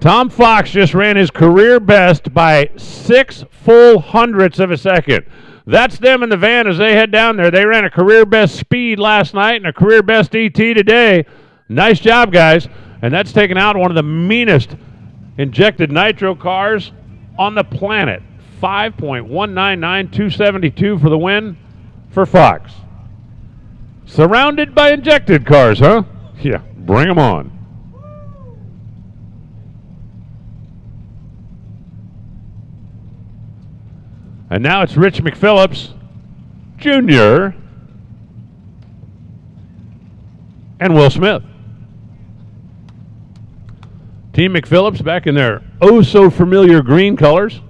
Tom Fox just ran his career best by 6 full hundredths of a second. That's them in the van as they head down there. They ran a career best speed last night and a career best ET today. Nice job, guys. And that's taken out one of the meanest injected nitro cars on the planet. 5.199, 272 for the win for Fox. Surrounded by injected cars, huh? Yeah, bring them on. And now it's Rich McPhillips Jr. and Will Smith. Team McPhillips back in their oh-so-familiar green colors.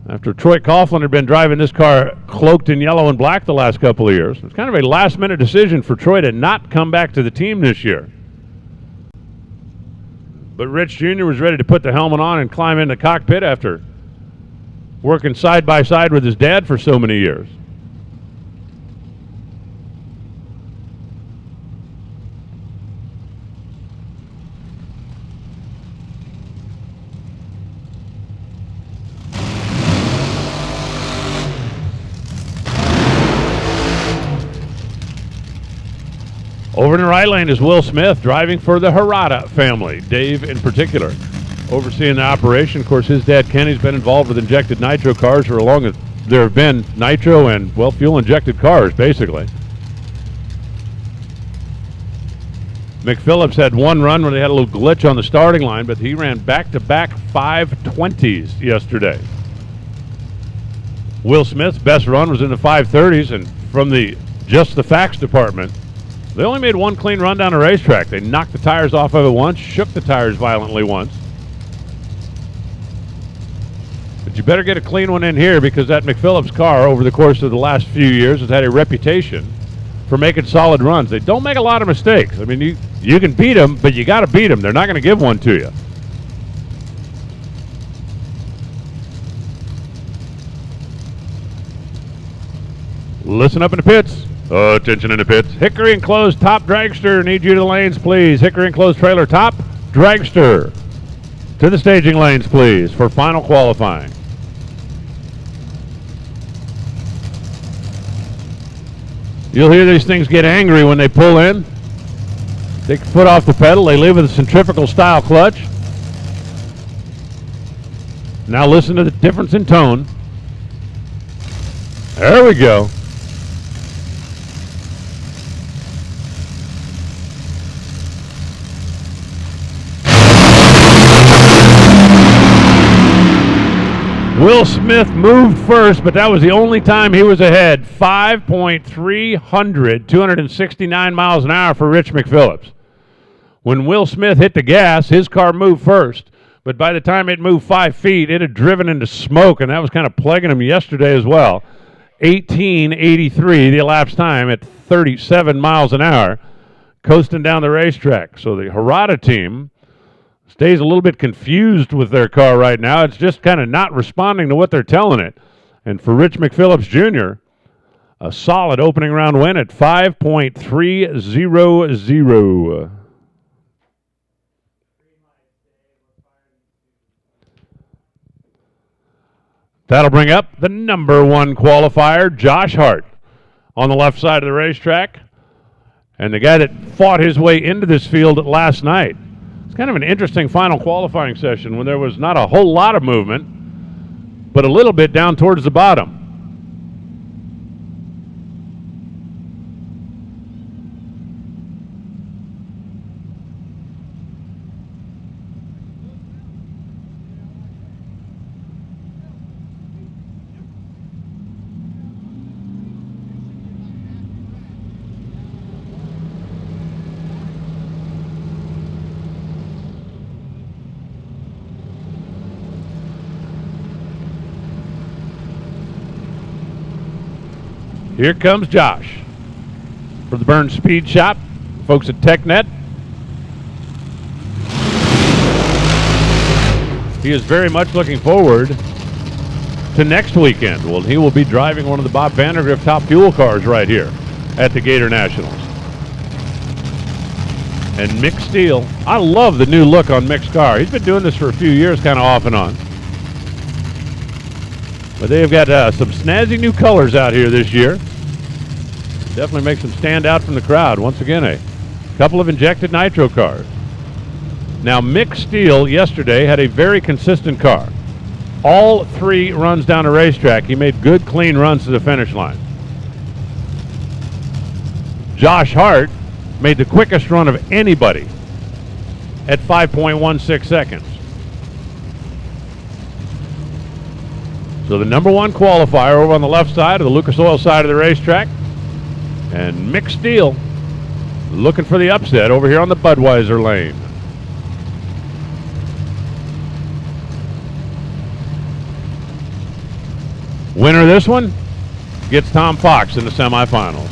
After Troy Coughlin had been driving this car cloaked in yellow and black the last couple of years. It's kind of a last-minute decision for Troy to not come back to the team this year. But Rich Jr. was ready to put the helmet on and climb in the cockpit after working side by side with his dad for so many years. Over in the right lane is Will Smith driving for the Harada family, Dave in particular. Overseeing the operation. Of course, his dad, Kenny's been involved with injected nitro cars for as long as there have been nitro and, well, fuel-injected cars, basically. McPhillips had one run where they had a little glitch on the starting line, but he ran back-to-back 520s yesterday. Will Smith's best run was in the 530s, and from the just the facts department, they only made one clean run down the racetrack. They knocked the tires off of it once, shook the tires violently once. But you better get a clean one in here because that McPhillips car over the course of the last few years has had a reputation for making solid runs. They don't make a lot of mistakes. I mean, you can beat them, but you got to beat them. They're not going to give one to you. Listen up in the pits. Attention in the pits. Hickory enclosed top dragster. Need you to the lanes, please. Hickory enclosed trailer top dragster. To the staging lanes, please, for final qualifying. You'll hear these things get angry when they pull in. Take the foot off the pedal. They leave with a centrifugal style clutch. Now listen to the difference in tone. There we go. Will Smith moved first, but that was the only time he was ahead. 5.300, 269 miles an hour for Rich McPhillips. When Will Smith hit the gas, his car moved first, but by the time it moved 5 feet, it had driven into smoke, and that was kind of plaguing him yesterday as well. 1883, the elapsed time at 37 miles an hour, coasting down the racetrack. So the Harada team stays a little bit confused with their car right now. It's just kind of not responding to what they're telling it. And for Rich McPhillips Jr., a solid opening round win at 5.300. That'll bring up the number one qualifier, Josh Hart, on the left side of the racetrack. And the guy that fought his way into this field last night. It's kind of an interesting final qualifying session when there was not a whole lot of movement, but a little bit down towards the bottom. Here comes Josh for the Burns Speed Shop, folks at TechNet. He is very much looking forward to next weekend. Well, he will be driving one of the Bob Vandergrift Top Fuel cars right here at the Gator Nationals. And Mick Steele, I love the new look on Mick's car. He's been doing this for a few years, kind of off and on. But they've got some snazzy new colors out here this year. Definitely makes them stand out from the crowd. Once again, a couple of injected nitro cars. Now, Mick Steele yesterday had a very consistent car. All 3 runs down the racetrack, he made good, clean runs to the finish line. Josh Hart made the quickest run of anybody at 5.16 seconds. So the number one qualifier over on the left side of the Lucas Oil side of the racetrack. And Mick Steele looking for the upset over here on the Budweiser lane. Winner of this one gets Tom Fox in the semifinals.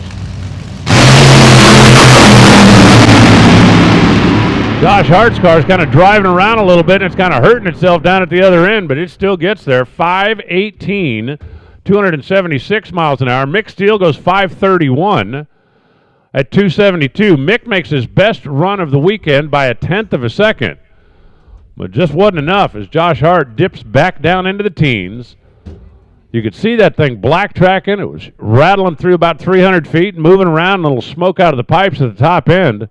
Josh Hart's car is kind of driving around a little bit, and it's kind of hurting itself down at the other end, but it still gets there. 518, 276 miles an hour. Mick Steele goes 531 at 272. Mick makes his best run of the weekend by 1/10 of a second, but just wasn't enough as Josh Hart dips back down into the teens. You could see that thing black tracking. It was rattling through about 300 feet, moving around, a little smoke out of the pipes at the top end.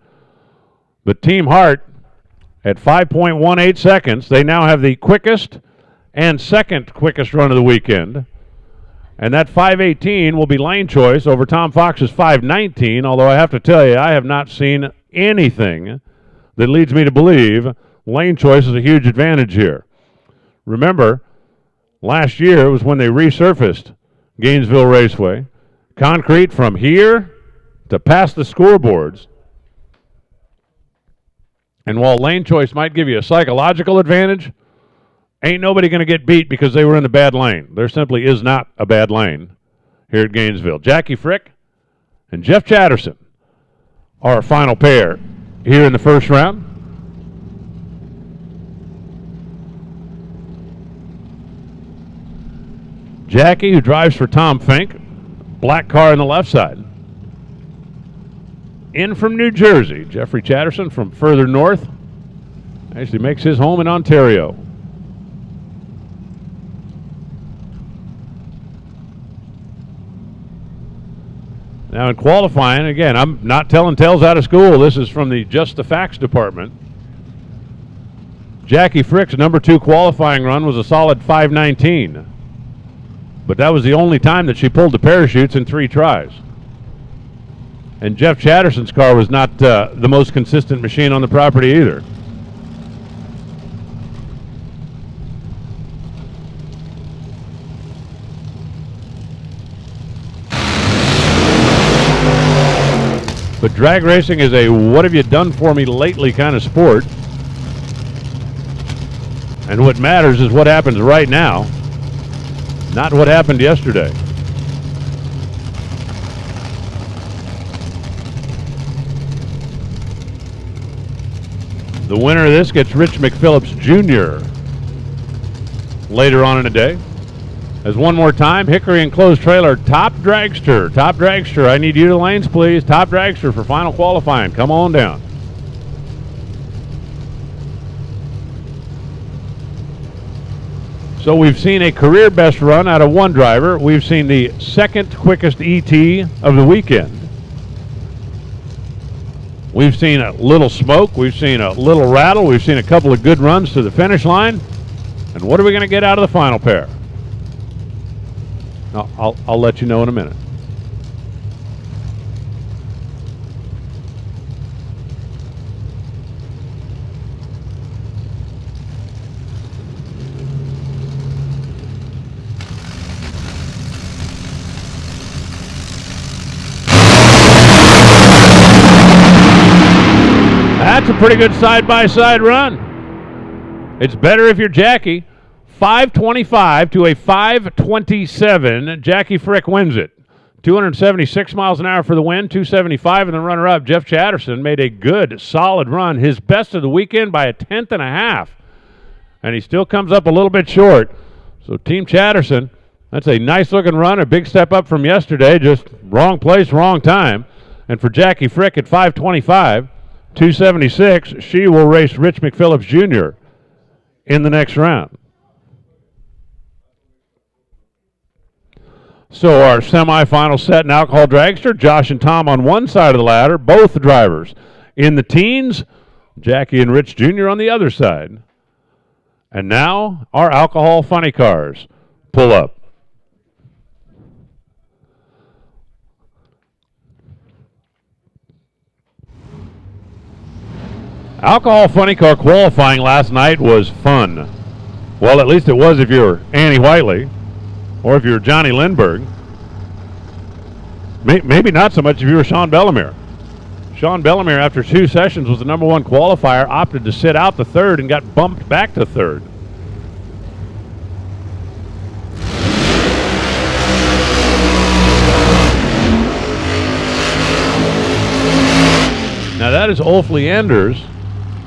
But Team Hart, at 5.18 seconds, they now have the quickest and second quickest run of the weekend. And that 5:18 will be lane choice over Tom Fox's 5:19, although I have to tell you, I have not seen anything that leads me to believe lane choice is a huge advantage here. Remember, last year was when they resurfaced Gainesville Raceway. Concrete from here to past the scoreboards. And while lane choice might give you a psychological advantage, ain't nobody going to get beat because they were in a bad lane. There simply is not a bad lane here at Gainesville. Jackie Frick and Jeff Chatterson are our final pair here in the first round. Jackie, who drives for Tom Fink, black car on the left side. In from New Jersey, Jeffrey Chatterson from further north. Actually makes his home in Ontario. Now in qualifying, again, I'm not telling tales out of school. This is from the Just the Facts department. Jackie Frick's number 2 qualifying run was a solid 5:19. But that was the only time that she pulled the parachutes in 3 tries. And Jeff Chatterson's car was not the most consistent machine on the property either. But drag racing is a what have you done for me lately kind of sport. And what matters is what happens right now, not what happened yesterday. The winner of this gets Rich McPhillips Jr. later on in the day. As one more time, Hickory enclosed trailer, top dragster. Top dragster, I need you to lanes, please. Top dragster for final qualifying. Come on down. So we've seen a career best run out of one driver. We've seen the second quickest ET of the weekend. We've seen a little smoke. We've seen a little rattle. We've seen a couple of good runs to the finish line. And what are we going to get out of the final pair? I'll let you know in a minute. That's a pretty good side-by-side run. It's better if you're Jackie. 5:25 to a 5:27. Jackie Frick wins it. 276 miles an hour for the win, 275 in the runner-up. Jeff Chatterson made a good, solid run, his best of the weekend by 1/10.5. And he still comes up a little bit short. So Team Chatterson, that's a nice-looking run, a big step up from yesterday, just wrong place, wrong time. And for Jackie Frick at 5:25, 276, she will race Rich McPhillips Jr. in the next round. So our semifinal set in alcohol dragster, Josh and Tom on one side of the ladder, both the drivers in the teens, Jackie and Rich Jr. on the other side. And now our alcohol funny cars pull up. Alcohol funny car qualifying last night was fun. Well, at least it was if you're Annie Whiteley. Or if you're Johnny Lindbergh. Maybe not so much if you were Sean Bellemere. Sean Bellemere, after 2 sessions, was the number 1 qualifier, opted to sit out the third and got bumped back to third. Now that is Ulf Leanders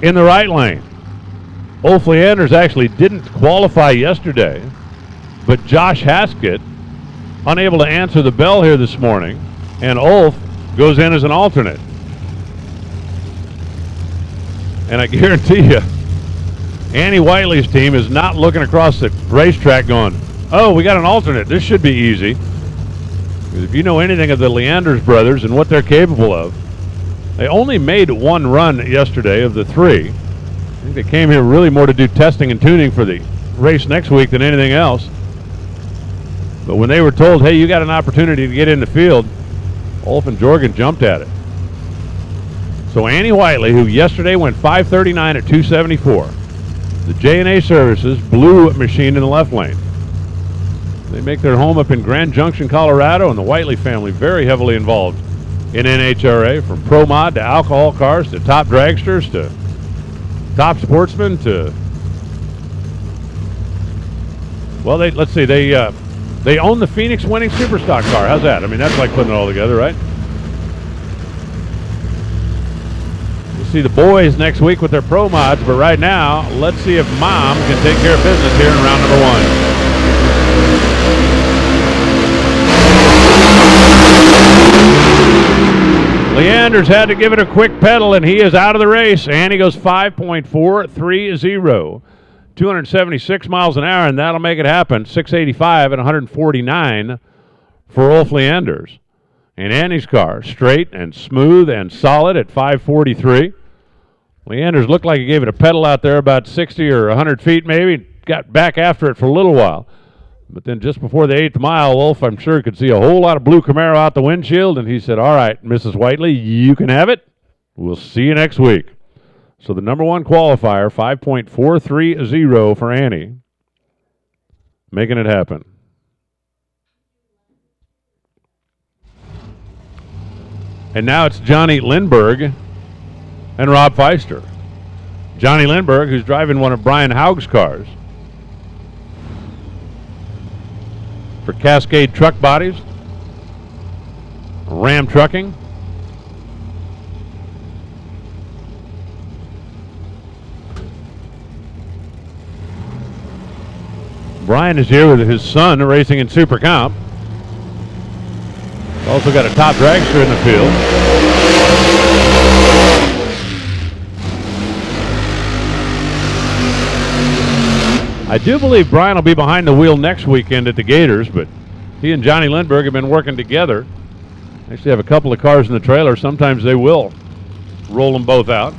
in the right lane. Ulf Leanders actually didn't qualify yesterday. But Josh Haskett, unable to answer the bell here this morning, and Ulf goes in as an alternate. And I guarantee you, Annie Whiteley's team is not looking across the racetrack going, oh, we got an alternate. This should be easy. Because if you know anything of the Leanders brothers and what they're capable of, they only made 1 run yesterday of the 3. I think they came here really more to do testing and tuning for the race next week than anything else. But when they were told, hey, you got an opportunity to get in the field, Ulf and Jorgen jumped at it. So Annie Whiteley, who yesterday went 5:39 at 274, the J&A Services blue machine in the left lane. They make their home up in Grand Junction, Colorado, and the Whiteley family very heavily involved in NHRA, from Pro Mod to alcohol cars to top dragsters to top sportsmen to, well, they own the Phoenix winning Superstock car. How's that? I mean, that's like putting it all together, right? We'll see the boys next week with their Pro Mods, but right now, let's see if Mom can take care of business here in round number 1. Leanders had to give it a quick pedal, and he is out of the race. And he goes 5.430. 276 miles an hour, and that'll make it happen. 685 and 149 for Ulf Leanders. And Annie's car, straight and smooth and solid at 543. Leanders looked like he gave it a pedal out there about 60 or 100 feet maybe. Got back after it for a little while. But then just before the 8th mile, Wolf, I'm sure, could see a whole lot of blue Camaro out the windshield, and he said, all right, Mrs. Whiteley, you can have it. We'll see you next week. So the number one qualifier, 5.430 for Annie, making it happen. And now it's Johnny Lindbergh and Rob Feister. Johnny Lindbergh, who's driving one of Brian Haug's cars for Cascade Truck Bodies, Ram Trucking. Brian is here with his son racing in Super Comp. Also got a top dragster in the field. I do believe Brian will be behind the wheel next weekend at the Gators, but he and Johnny Lindbergh have been working together. They actually have a couple of cars in the trailer. Sometimes they will roll them both out.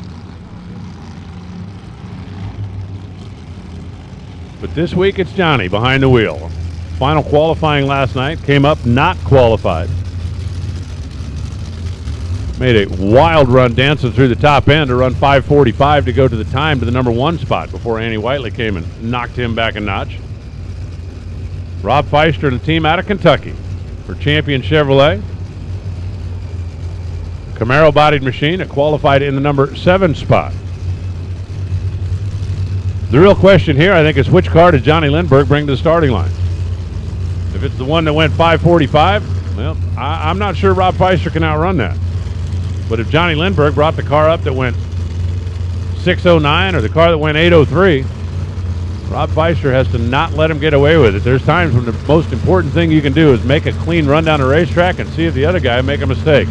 But this week it's Johnny behind the wheel. Final qualifying last night, came up not qualified. Made a wild run dancing through the top end to run 5:45 to go to the time to the number one spot before Annie Whiteley came and knocked him back a notch. Rob Feister and the team out of Kentucky for Champion Chevrolet. Camaro bodied machine that qualified in the number 7 spot. The real question here, I think, is which car did Johnny Lindbergh bring to the starting line? If it's the one that went 5:45, well, I'm not sure Rob Feister can outrun that. But if Johnny Lindbergh brought the car up that went 6:09 or the car that went 8:03, Rob Feister has to not let him get away with it. There's times when the most important thing you can do is make a clean run down the racetrack and see if the other guy make a mistake.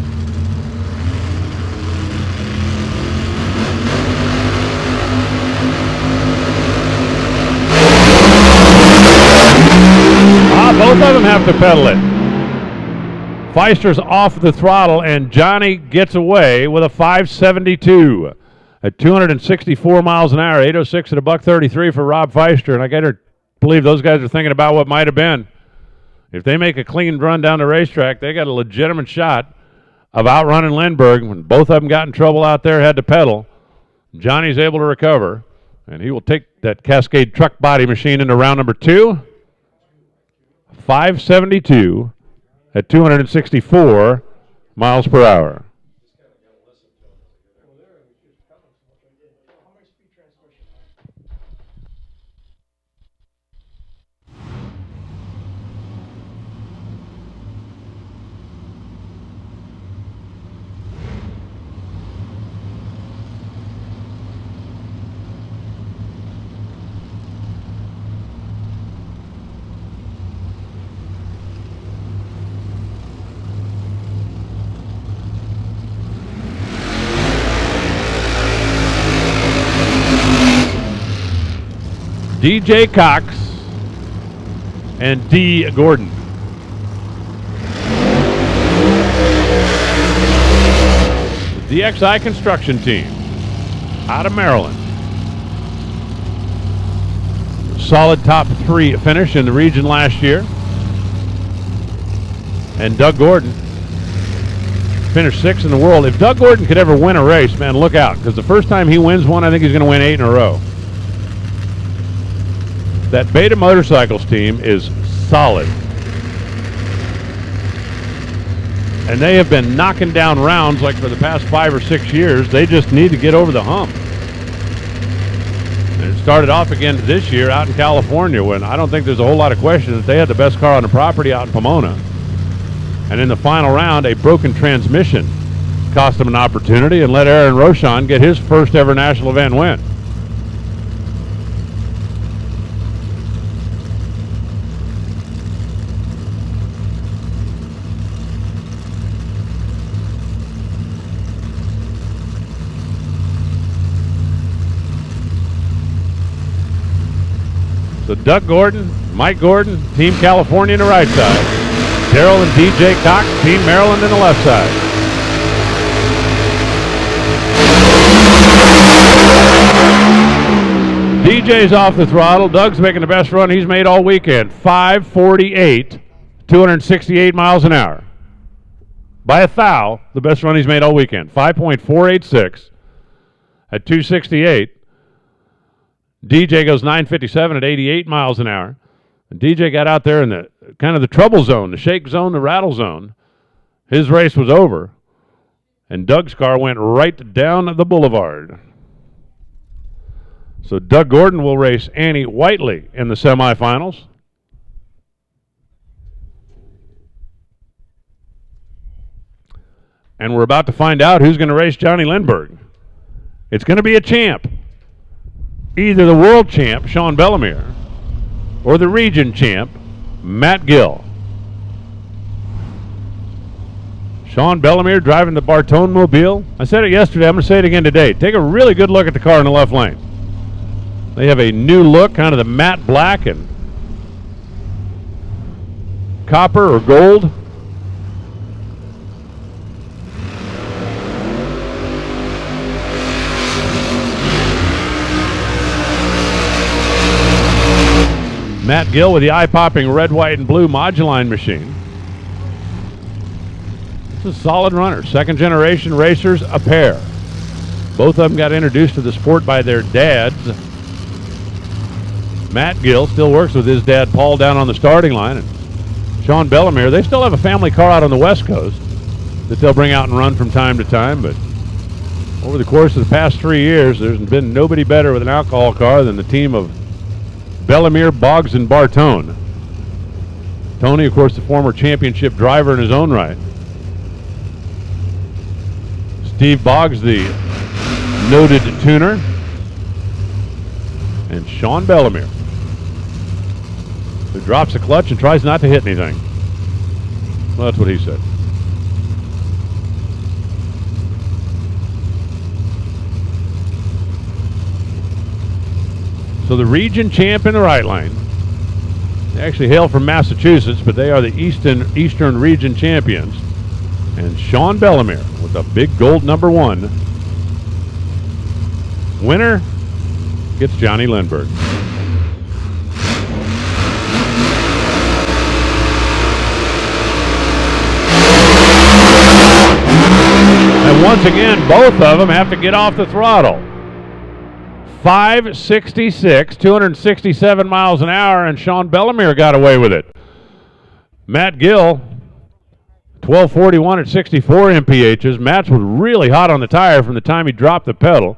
Both of them have to pedal it. Feister's off the throttle, and Johnny gets away with a 572 at 264 miles an hour, 806 at a $133 for Rob Feister. And I got to believe those guys are thinking about what might have been. If they make a clean run down the racetrack, they got a legitimate shot of outrunning Lindbergh. When both of them got in trouble out there, had to pedal, Johnny's able to recover, and he will take that Cascade truck body machine into round number 2. 572 at 264 miles per hour. DJ Cox and D. Gordon. The DXI construction team out of Maryland. Solid top 3 finish in the region last year. And Doug Gordon finished 6th in the world. If Doug Gordon could ever win a race, man, look out, because the first time he wins one, I think he's going to win 8 in a row. That Beta Motorcycles team is solid. And they have been knocking down rounds like for the past 5 or 6 years. They just need to get over the hump. And it started off again this year out in California when I don't think there's a whole lot of question that they had the best car on the property out in Pomona. And in the final round, a broken transmission cost them an opportunity and let Aaron Rochon get his first ever national event win. So Doug Gordon, Mike Gordon, Team California on the right side. Darrell and DJ Cox, Team Maryland on the left side. DJ's off the throttle. Doug's making the best run he's made all weekend. 5:48, 268 miles an hour. By a thou, the best run he's made all weekend. 5.486 at 268. DJ goes 9:57 at 88 miles an hour. And DJ got out there in the kind of the trouble zone, the shake zone, the rattle zone. His race was over. And Doug's car went right down the boulevard. So Doug Gordon will race Annie Whiteley in the semifinals. And we're about to find out who's going to race Johnny Lindbergh. It's going to be a champ. Either the world champ, Sean Bellemere, or the region champ, Matt Gill. Sean Bellemere driving the Bartone Mobile. I said it yesterday, I'm going to say it again today. Take a really good look at the car in the left lane. They have a new look, kind of the matte black and copper or gold. Matt Gill with the eye-popping red, white, and blue Moduline machine. It's a solid runner. Second-generation racers, a pair. Both of them got introduced to the sport by their dads. Matt Gill still works with his dad, Paul, down on the starting line. And Sean Bellemere, they still have a family car out on the West Coast that they'll bring out and run from time to time. But over the course of the past 3 years, there's been nobody better with an alcohol car than the team of Bellemere, Boggs, and Bartone. Tony, of course, the former championship driver in his own right. Steve Boggs, the noted tuner. And Sean Bellemere, who drops the clutch and tries not to hit anything. Well, that's what he said. So the region champ in the right lane. They actually hail from Massachusetts, but they are the Eastern region champions. And Sean Bellemere with the big gold number 1. Winner gets Johnny Lindbergh. And once again, both of them have to get off the throttle. 5:66, 267 miles an hour, and Sean Bellemere got away with it. Matt Gill, 12:41 at 64 mphs. Matt was really hot on the tire from the time he dropped the pedal.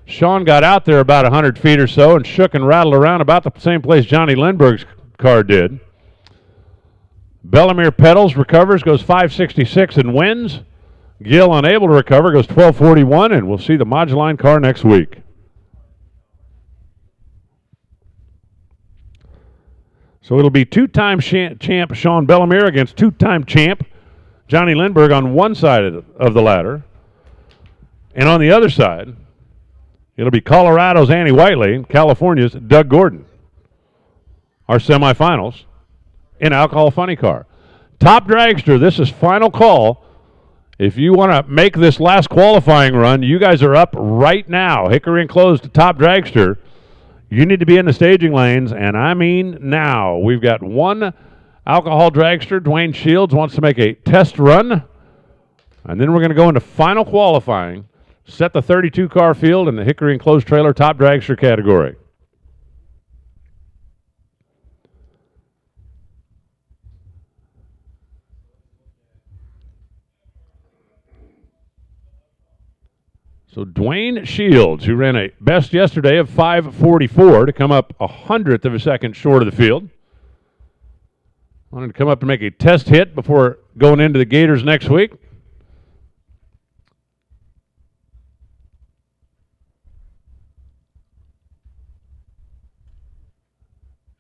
Sean got out there about 100 feet or so and shook and rattled around about the same place Johnny Lindbergh's car did. Bellemere pedals, recovers, goes 5:66 and wins. Gill, unable to recover, goes 12:41, and we'll see the Moduline car next week. So it'll be two-time champ Sean Bellemere against two-time champ Johnny Lindbergh on one side of the ladder. And on the other side, it'll be Colorado's Annie Whiteley and California's Doug Gordon. Our semifinals in Alcohol Funny Car. Top Dragster, this is final call. If you want to make this last qualifying run, you guys are up right now. Hickory Enclosed to Top Dragster. You need to be in the staging lanes, and I mean now. We've got one alcohol dragster. Dwayne Shields wants to make a test run, and then we're going to go into final qualifying, set the 32-car field in the Hickory Enclosed Trailer Top Dragster category. So Dwayne Shields, who ran a best yesterday of 5:44 to come up 100th of a second short of the field. Wanted to come up and make a test hit before going into the Gators next week.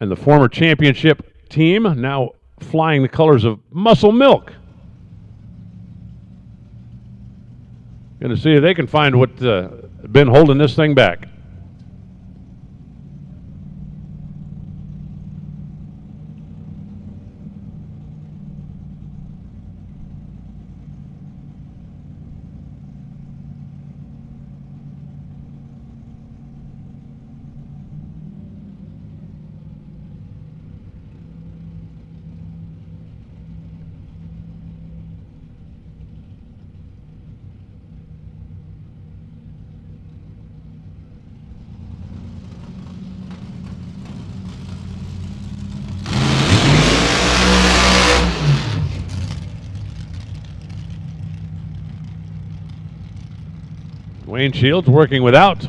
And the former championship team now flying the colors of Muscle Milk. Going to see if they can find what's been holding this thing back. Wayne Shields working without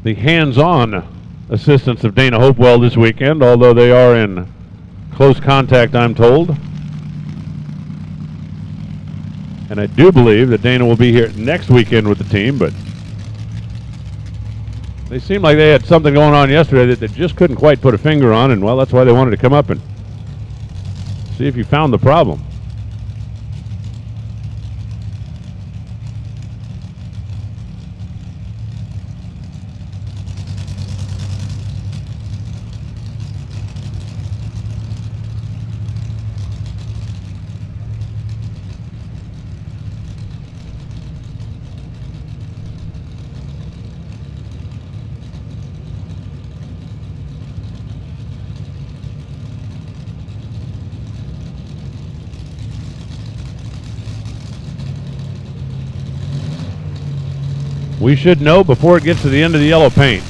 the hands-on assistance of Dana Hopewell this weekend, although they are in close contact, I'm told. And I do believe that Dana will be here next weekend with the team, but they seemed like they had something going on yesterday that they just couldn't quite put a finger on, and well, that's why they wanted to come up and see if you found the problem. We should know before it gets to the end of the yellow paint.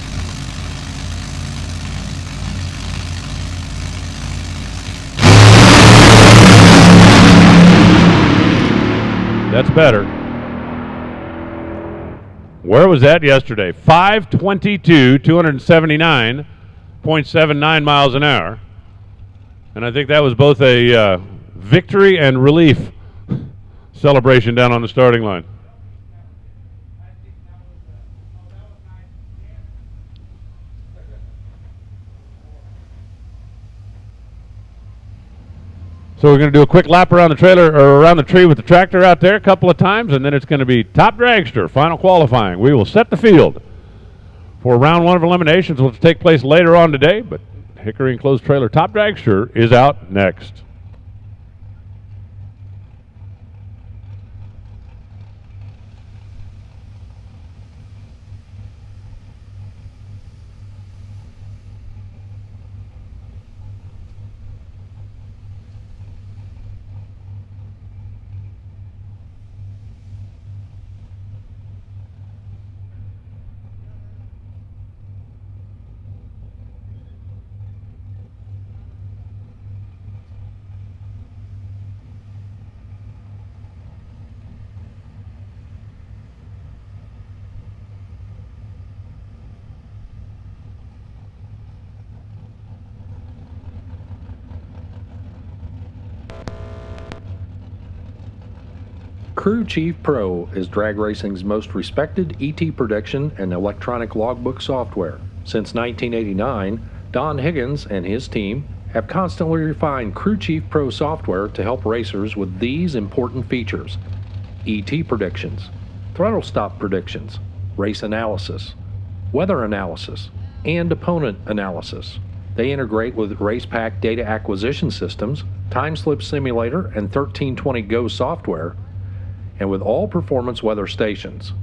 That's better. Where was that yesterday? 522, 279.79 miles an hour. And I think that was both a victory and relief celebration down on the starting line. So we're going to do a quick lap around the trailer, or around the tree with the tractor out there a couple of times, and then it's going to be top dragster, final qualifying. We will set the field for round one of eliminations, which will take place later on today, but Hickory enclosed trailer top dragster is out next. Crew Chief Pro is drag racing's most respected ET prediction and electronic logbook software. Since 1989, Don Higgins and his team have constantly refined Crew Chief Pro software to help racers with these important features: ET predictions, throttle stop predictions, race analysis, weather analysis, and opponent analysis. They integrate with RacePack data acquisition systems, Timeslip Simulator, and 1320 Go software, and with all performance weather stations.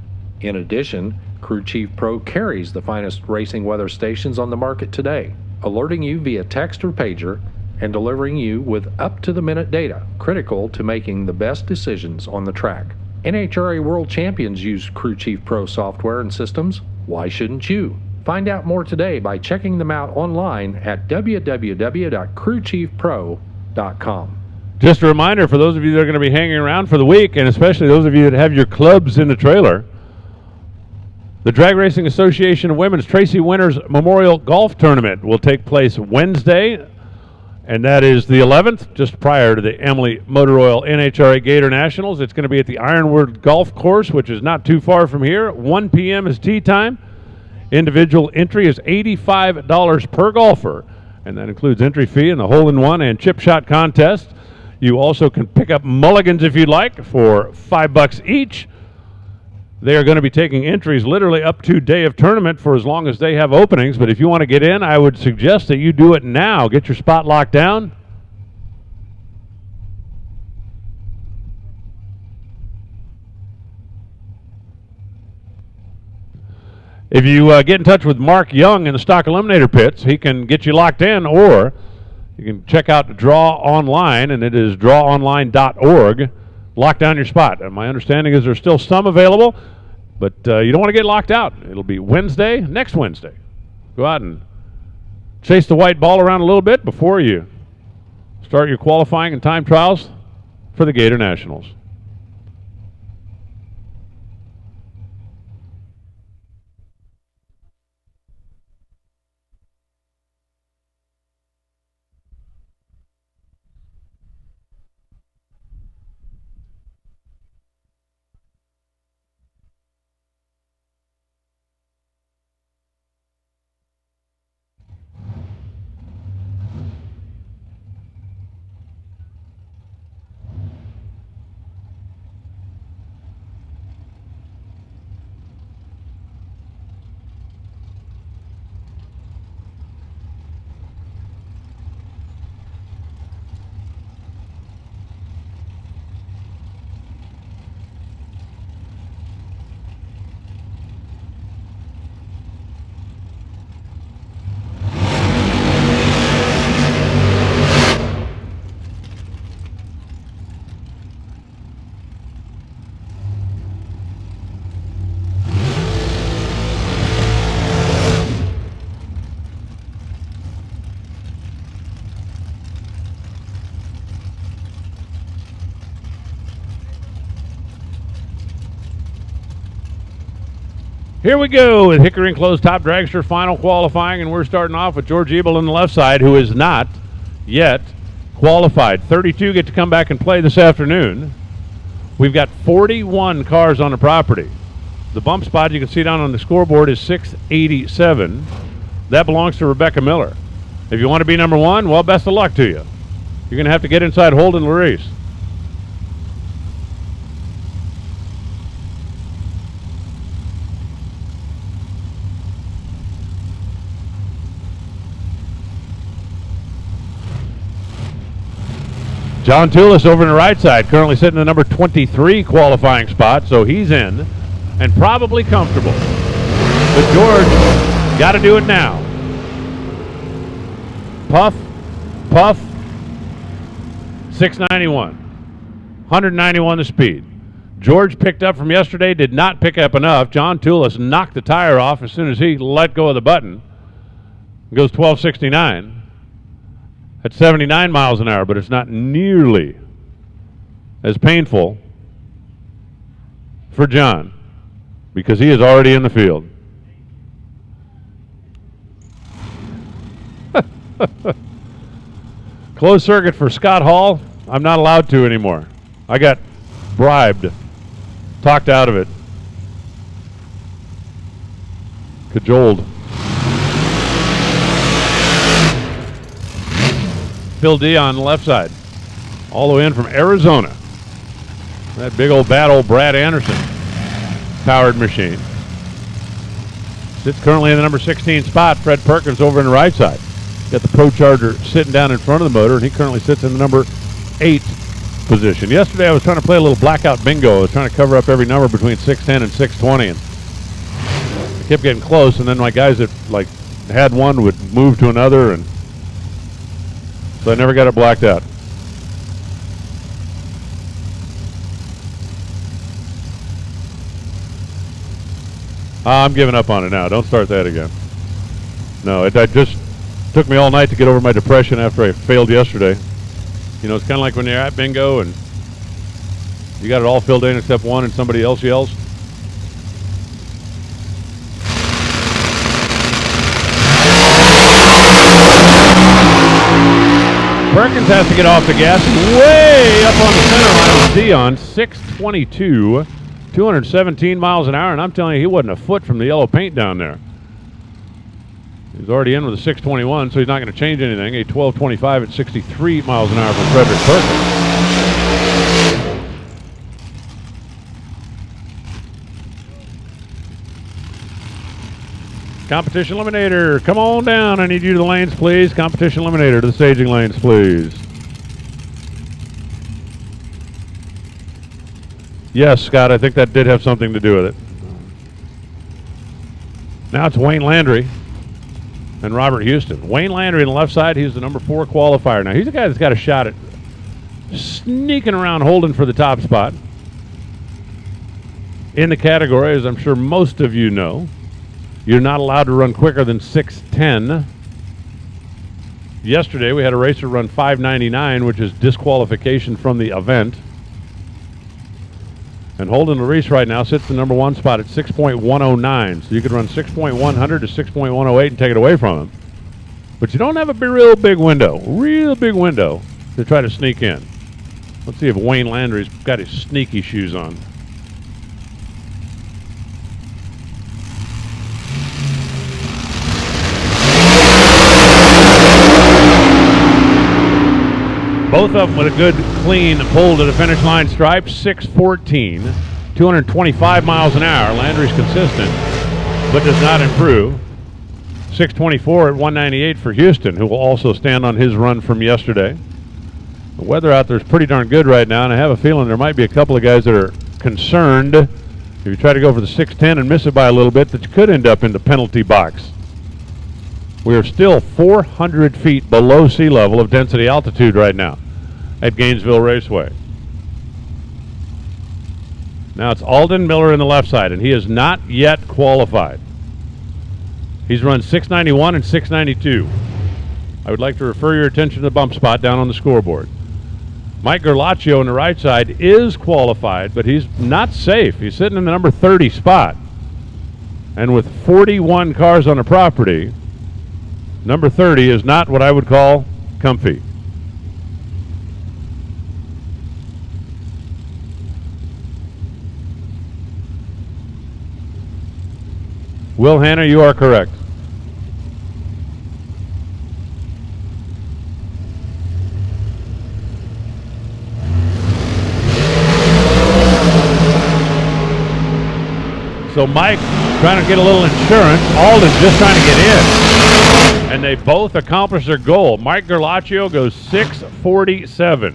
In addition, Crew Chief Pro carries the finest racing weather stations on the market today, alerting you via text or pager and delivering you with up-to-the-minute data critical to making the best decisions on the track. NHRA World Champions use Crew Chief Pro software and systems. Why shouldn't you? Find out more today by checking them out online at www.crewchiefpro.com. Just a reminder for those of you that are going to be hanging around for the week, and especially those of you that have your clubs in the trailer, the Drag Racing Association of Women's Tracy Winters Memorial Golf Tournament will take place Wednesday, and that is the 11th, just prior to the Emily Motor Oil NHRA Gator Nationals. It's going to be at the Ironwood Golf Course, which is not too far from here. 1 p.m. is tee time. Individual entry is $85 per golfer, and that includes entry fee in the hole-in-one and chip shot contest. You also can pick up mulligans if you'd like for $5 each. They are going to be taking entries literally up to day of tournament for as long as they have openings. But if you want to get in, I would suggest that you do it now. Get your spot locked down. If you get in touch with Mark Young in the Stock Eliminator pits, he can get you locked in, or you can check out the Draw Online, and it is drawonline.org. Lock down your spot. And my understanding is there's still some available, but you don't want to get locked out. It'll be Wednesday, next Wednesday. Go out and chase the white ball around a little bit before you start your qualifying and time trials for the Gator Nationals. Here we go with Hickory Enclosed Top Dragster final qualifying, and we're starting off with George Ebel on the left side, who is not yet qualified. 32 get to come back and play this afternoon. We've got 41 cars on the property. The bump spot you can see down on the scoreboard is 687. That belongs to Rebecca Miller. If you want to be number one, well, best of luck to you. You're going to have to get inside Holden Larice. John Toulis over on the right side, currently sitting in the number 23 qualifying spot, so he's in and probably comfortable. But George, got to do it now. Puff, puff, 691. 191 the speed. George picked up from yesterday, did not pick up enough. John Toulis knocked the tire off as soon as he let go of the button. It goes 1269. At 79 miles an hour, but it's not nearly as painful for John because he is already in the field. Closed circuit for Scott Hall. I'm not allowed to anymore. I got bribed, talked out of it, cajoled. Phil D on the left side, all the way in from Arizona. That big old bad old Brad Anderson powered machine. Sits currently in the number 16 spot. Fred Perkins over on the right side. Got the Pro Charger sitting down in front of the motor, and he currently sits in the number 8 position. Yesterday I was trying to play a little blackout bingo. I was trying to cover up every number between 610 and 620, and I kept getting close, and then my guys that like had one would move to another, and so I never got it blacked out. I'm giving up on it now. Don't start that again. No, it just took me all night to get over my depression after I failed yesterday. You know, it's kind of like when you're at bingo and you got it all filled in except one and somebody else yells. Perkins has to get off the gas way up on the center line with Dion, 622, 217 miles an hour, and I'm telling you, he wasn't a foot from the yellow paint down there. He's already in with a 621, so he's not going to change anything. A 1225 at 63 miles an hour from Frederick Perkins. Competition Eliminator, come on down. I need you to the lanes, please. Competition Eliminator to the staging lanes, please. Yes, Scott, I think that did have something to do with it. Now it's Wayne Landry and Robert Houston. Wayne Landry on the left side, he's the number 4 qualifier. Now, he's a guy that's got a shot at sneaking around holding for the top spot. In the category, as I'm sure most of you know, you're not allowed to run quicker than 6:10. Yesterday, we had a racer run 5:99, which is disqualification from the event. And Holden Larice right now sits the number 1 spot at 6.109. So you could run 6.100 to 6.108 and take it away from him. But you don't have a real big window to try to sneak in. Let's see if Wayne Landry's got his sneaky shoes on. Both of them with a good, clean pull to the finish line stripe. 6:14, 225 miles an hour. Landry's consistent, but does not improve. 6:24 at 198 for Houston, who will also stand on his run from yesterday. The weather out there is pretty darn good right now, and I have a feeling there might be a couple of guys that are concerned if you try to go for the 6:10 and miss it by a little bit, that you could end up in the penalty box. We are still 400 feet below sea level of density altitude right now at Gainesville Raceway. Now it's Alden Miller in the left side, and he is not yet qualified. He's run 691 and 692. I would like to refer your attention to the bump spot down on the scoreboard. Mike Gerlaccio on the right side is qualified, but he's not safe. He's sitting in the number 30 spot. And with 41 cars on the property, number 30 is not what I would call comfy. Will Hanna, you are correct. So Mike trying to get a little insurance. Alden's just trying to get in. And they both accomplish their goal. Mike Gerlaccio goes 6:47.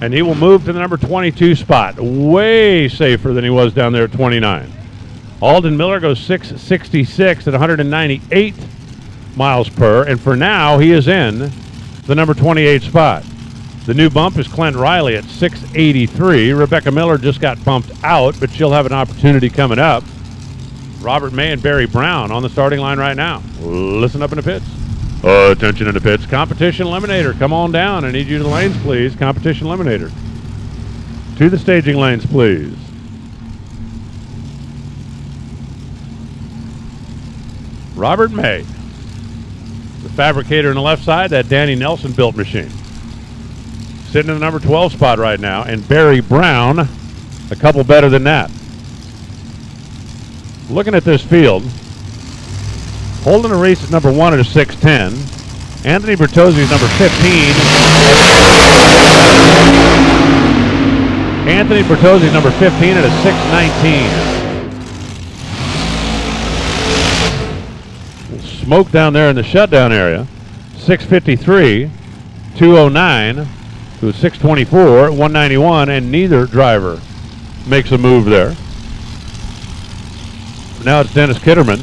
And he will move to the number 22 spot. Way safer than he was down there at 29. Alden Miller goes 6:66 at 198 miles per. And for now, he is in the number 28 spot. The new bump is Clint Riley at 6:83. Rebecca Miller just got bumped out, but she'll have an opportunity coming up. Robert May and Barry Brown on the starting line right now. Listen up in the pits. Attention in the pits. Competition Eliminator, come on down. I need you to the lanes, please. Competition Eliminator. To the staging lanes, please. Robert May, the fabricator on the left side, that Danny Nelson built machine. Sitting in the number 12 spot right now. And Barry Brown, a couple better than that. Looking at this field, holding the race at number 1 at a 6:10. Anthony Bertozzi is number 15. Anthony Bertozzi is number 15 at a 6:19. Smoke down there in the shutdown area. 6:53, 2:09 to a 6:24, 191, and neither driver makes a move there. Now it's Dennis Kitterman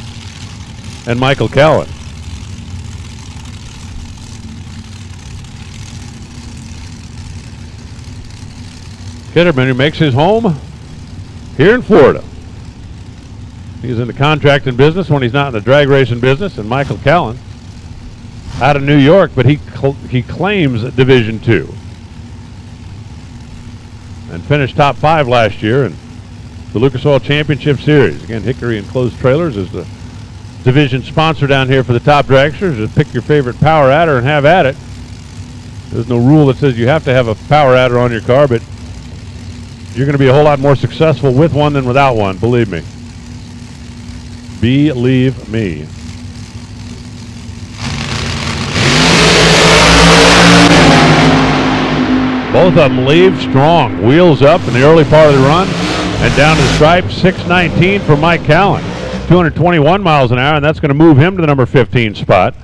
and Michael Callan. Kitterman, who makes his home here in Florida. He's in the contracting business when he's not in the drag racing business. And Michael Callan out of New York, but he claims Division II. And finished top 5 last year in the Lucas Oil Championship Series. Again, Hickory Enclosed Trailers is the division sponsor down here for the top dragsters. Just pick your favorite power adder and have at it. There's no rule that says you have to have a power adder on your car, but you're going to be a whole lot more successful with one than without one, believe me. Believe me. Both of them leave strong. Wheels up in the early part of the run. And down to the stripe, 6:19 for Mike Callan. 221 miles an hour, and that's going to move him to the number 15 spot.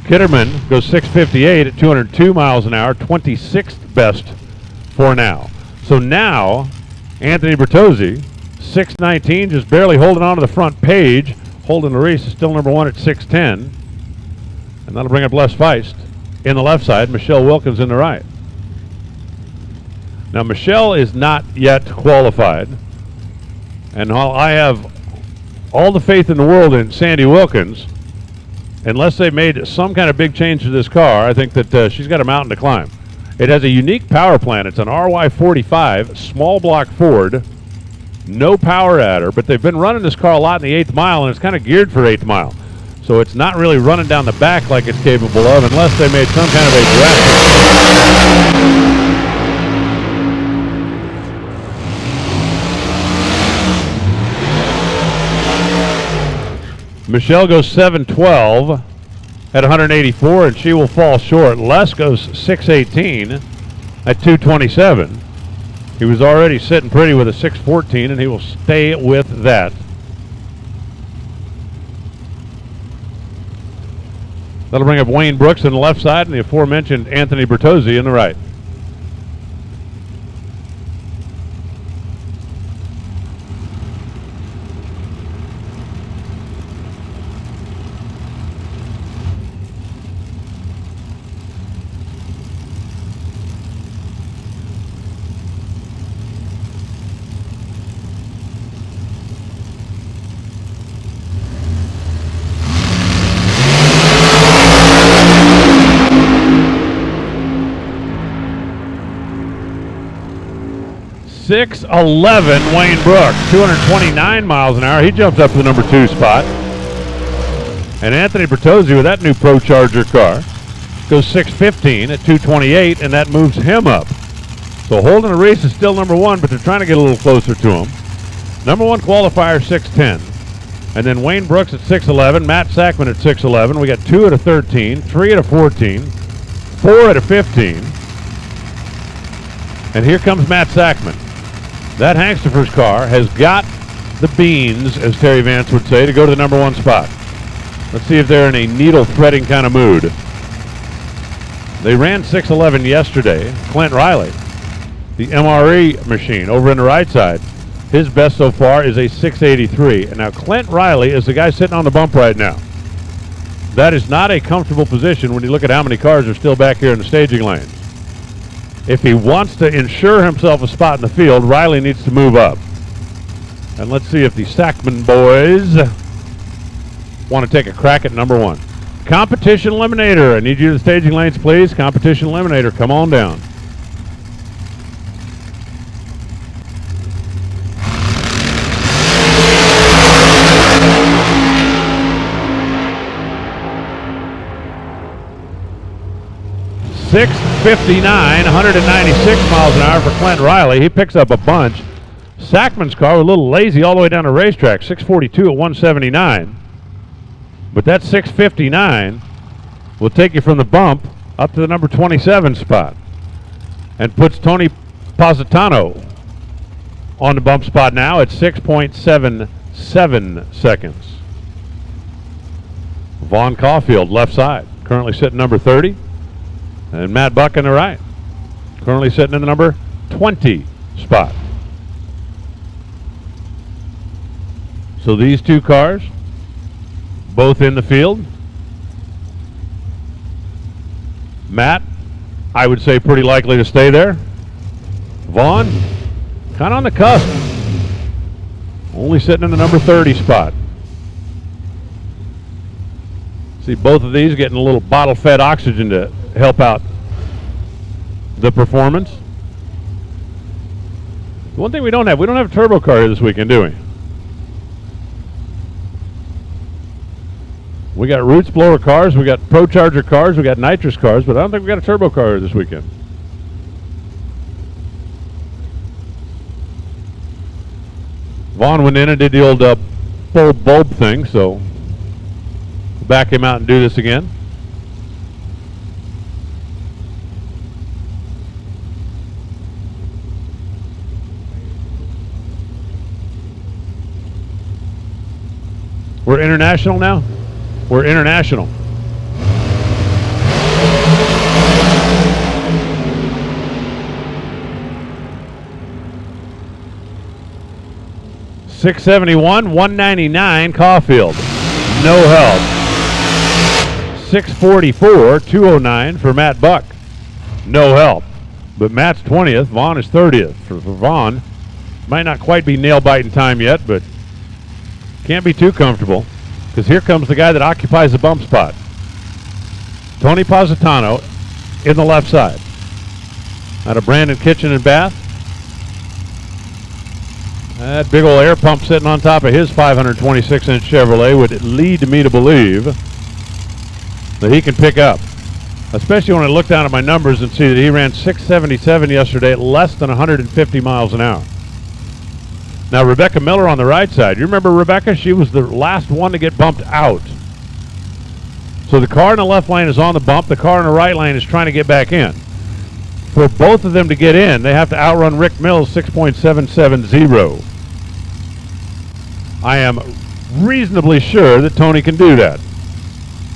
Kitterman goes 6:58 at 202 miles an hour, 26th best for now. So now, Anthony Bertozzi, 6:19, just barely holding on to the front page. Holding the race is still number 1 at 6:10. And that'll bring up Les Feist in the left side, Michelle Wilkins in the right. Now, Michelle is not yet qualified, and while I have all the faith in the world in Sandy Wilkins, unless they made some kind of big change to this car, I think that she's got a mountain to climb. It has a unique power plant. It's an RY45, small block Ford, no power adder, but they've been running this car a lot in the 8th mile, and it's kind of geared for 8th mile. So it's not really running down the back like it's capable of, unless they made some kind of a drastic. Michelle goes 7:12 at 184, and she will fall short. Les goes 6:18 at 227. He was already sitting pretty with a 6:14, and he will stay with that. That'll bring up Wayne Brooks on the left side and the aforementioned Anthony Bertozzi in the right. 6'11", Wayne Brooks, 229 miles an hour. He jumps up to the number 2 spot. And Anthony Bertozzi with that new Pro Charger car goes 6'15" at 228, and that moves him up. So Holden Reese is still number 1, but they're trying to get a little closer to him. Number 1 qualifier, 6'10". And then Wayne Brooks at 6'11", Matt Sackman at 6'11". We got 2 at a 13, 3 at a 14, 4 at a 15. And here comes Matt Sackman. That Hanksterfors car has got the beans, as Terry Vance would say, to go to the number 1 spot. Let's see if they're in a needle-threading kind of mood. They ran 6'11" yesterday. Clint Riley, the MRE machine over in the right side, his best so far is a 6'83". And now Clint Riley is the guy sitting on the bump right now. That is not a comfortable position when you look at how many cars are still back here in the staging lanes. If he wants to ensure himself a spot in the field, Riley needs to move up. And let's see if the Sackman boys want to take a crack at number 1. Competition Eliminator. I need you to the staging lanes, please. Competition Eliminator, come on down. .659, 196 miles an hour for Clint Riley. He picks up a bunch. Sackman's car was a little lazy all the way down the racetrack, 642 at 179. But that 659 will take you from the bump up to the number 27 spot and puts Tony Positano on the bump spot now at 6.77 seconds. Vaughn Caulfield, left side, currently sitting number 30. And Matt Buck on the right, currently sitting in the number 20 spot. So these 2 cars, both in the field. Matt, I would say pretty likely to stay there. Vaughn, kind of on the cusp. Only sitting in the number 30 spot. See both of these getting a little bottle-fed oxygen to help out the performance. The one thing we don't have a turbo car here this weekend, do we? We got Roots blower cars, we got Pro Charger cars, we got nitrous cars, but I don't think we got a turbo car here this weekend. Vaughn went in and did the old bulb thing, so we'll back him out and do this again. We're international now? We're international. .671, 199, Caulfield. No help. 644, 209 for Matt Buck. No help. But Matt's 20th, Vaughn is 30th. For Vaughn, might not quite be nail-biting time yet, but can't be too comfortable, because here comes the guy that occupies the bump spot. Tony Positano in the left side. Out of Brandon Kitchen and Bath. That big old air pump sitting on top of his 526-inch Chevrolet would lead me to believe that he can pick up. Especially when I look down at my numbers and see that he ran 677 yesterday at less than 150 miles an hour. Now, Rebecca Miller on the right side. You remember Rebecca? She was the last one to get bumped out. So the car in the left lane is on the bump. The car in the right lane is trying to get back in. For both of them to get in, they have to outrun Rick Mills 6.770. I am reasonably sure that Tony can do that.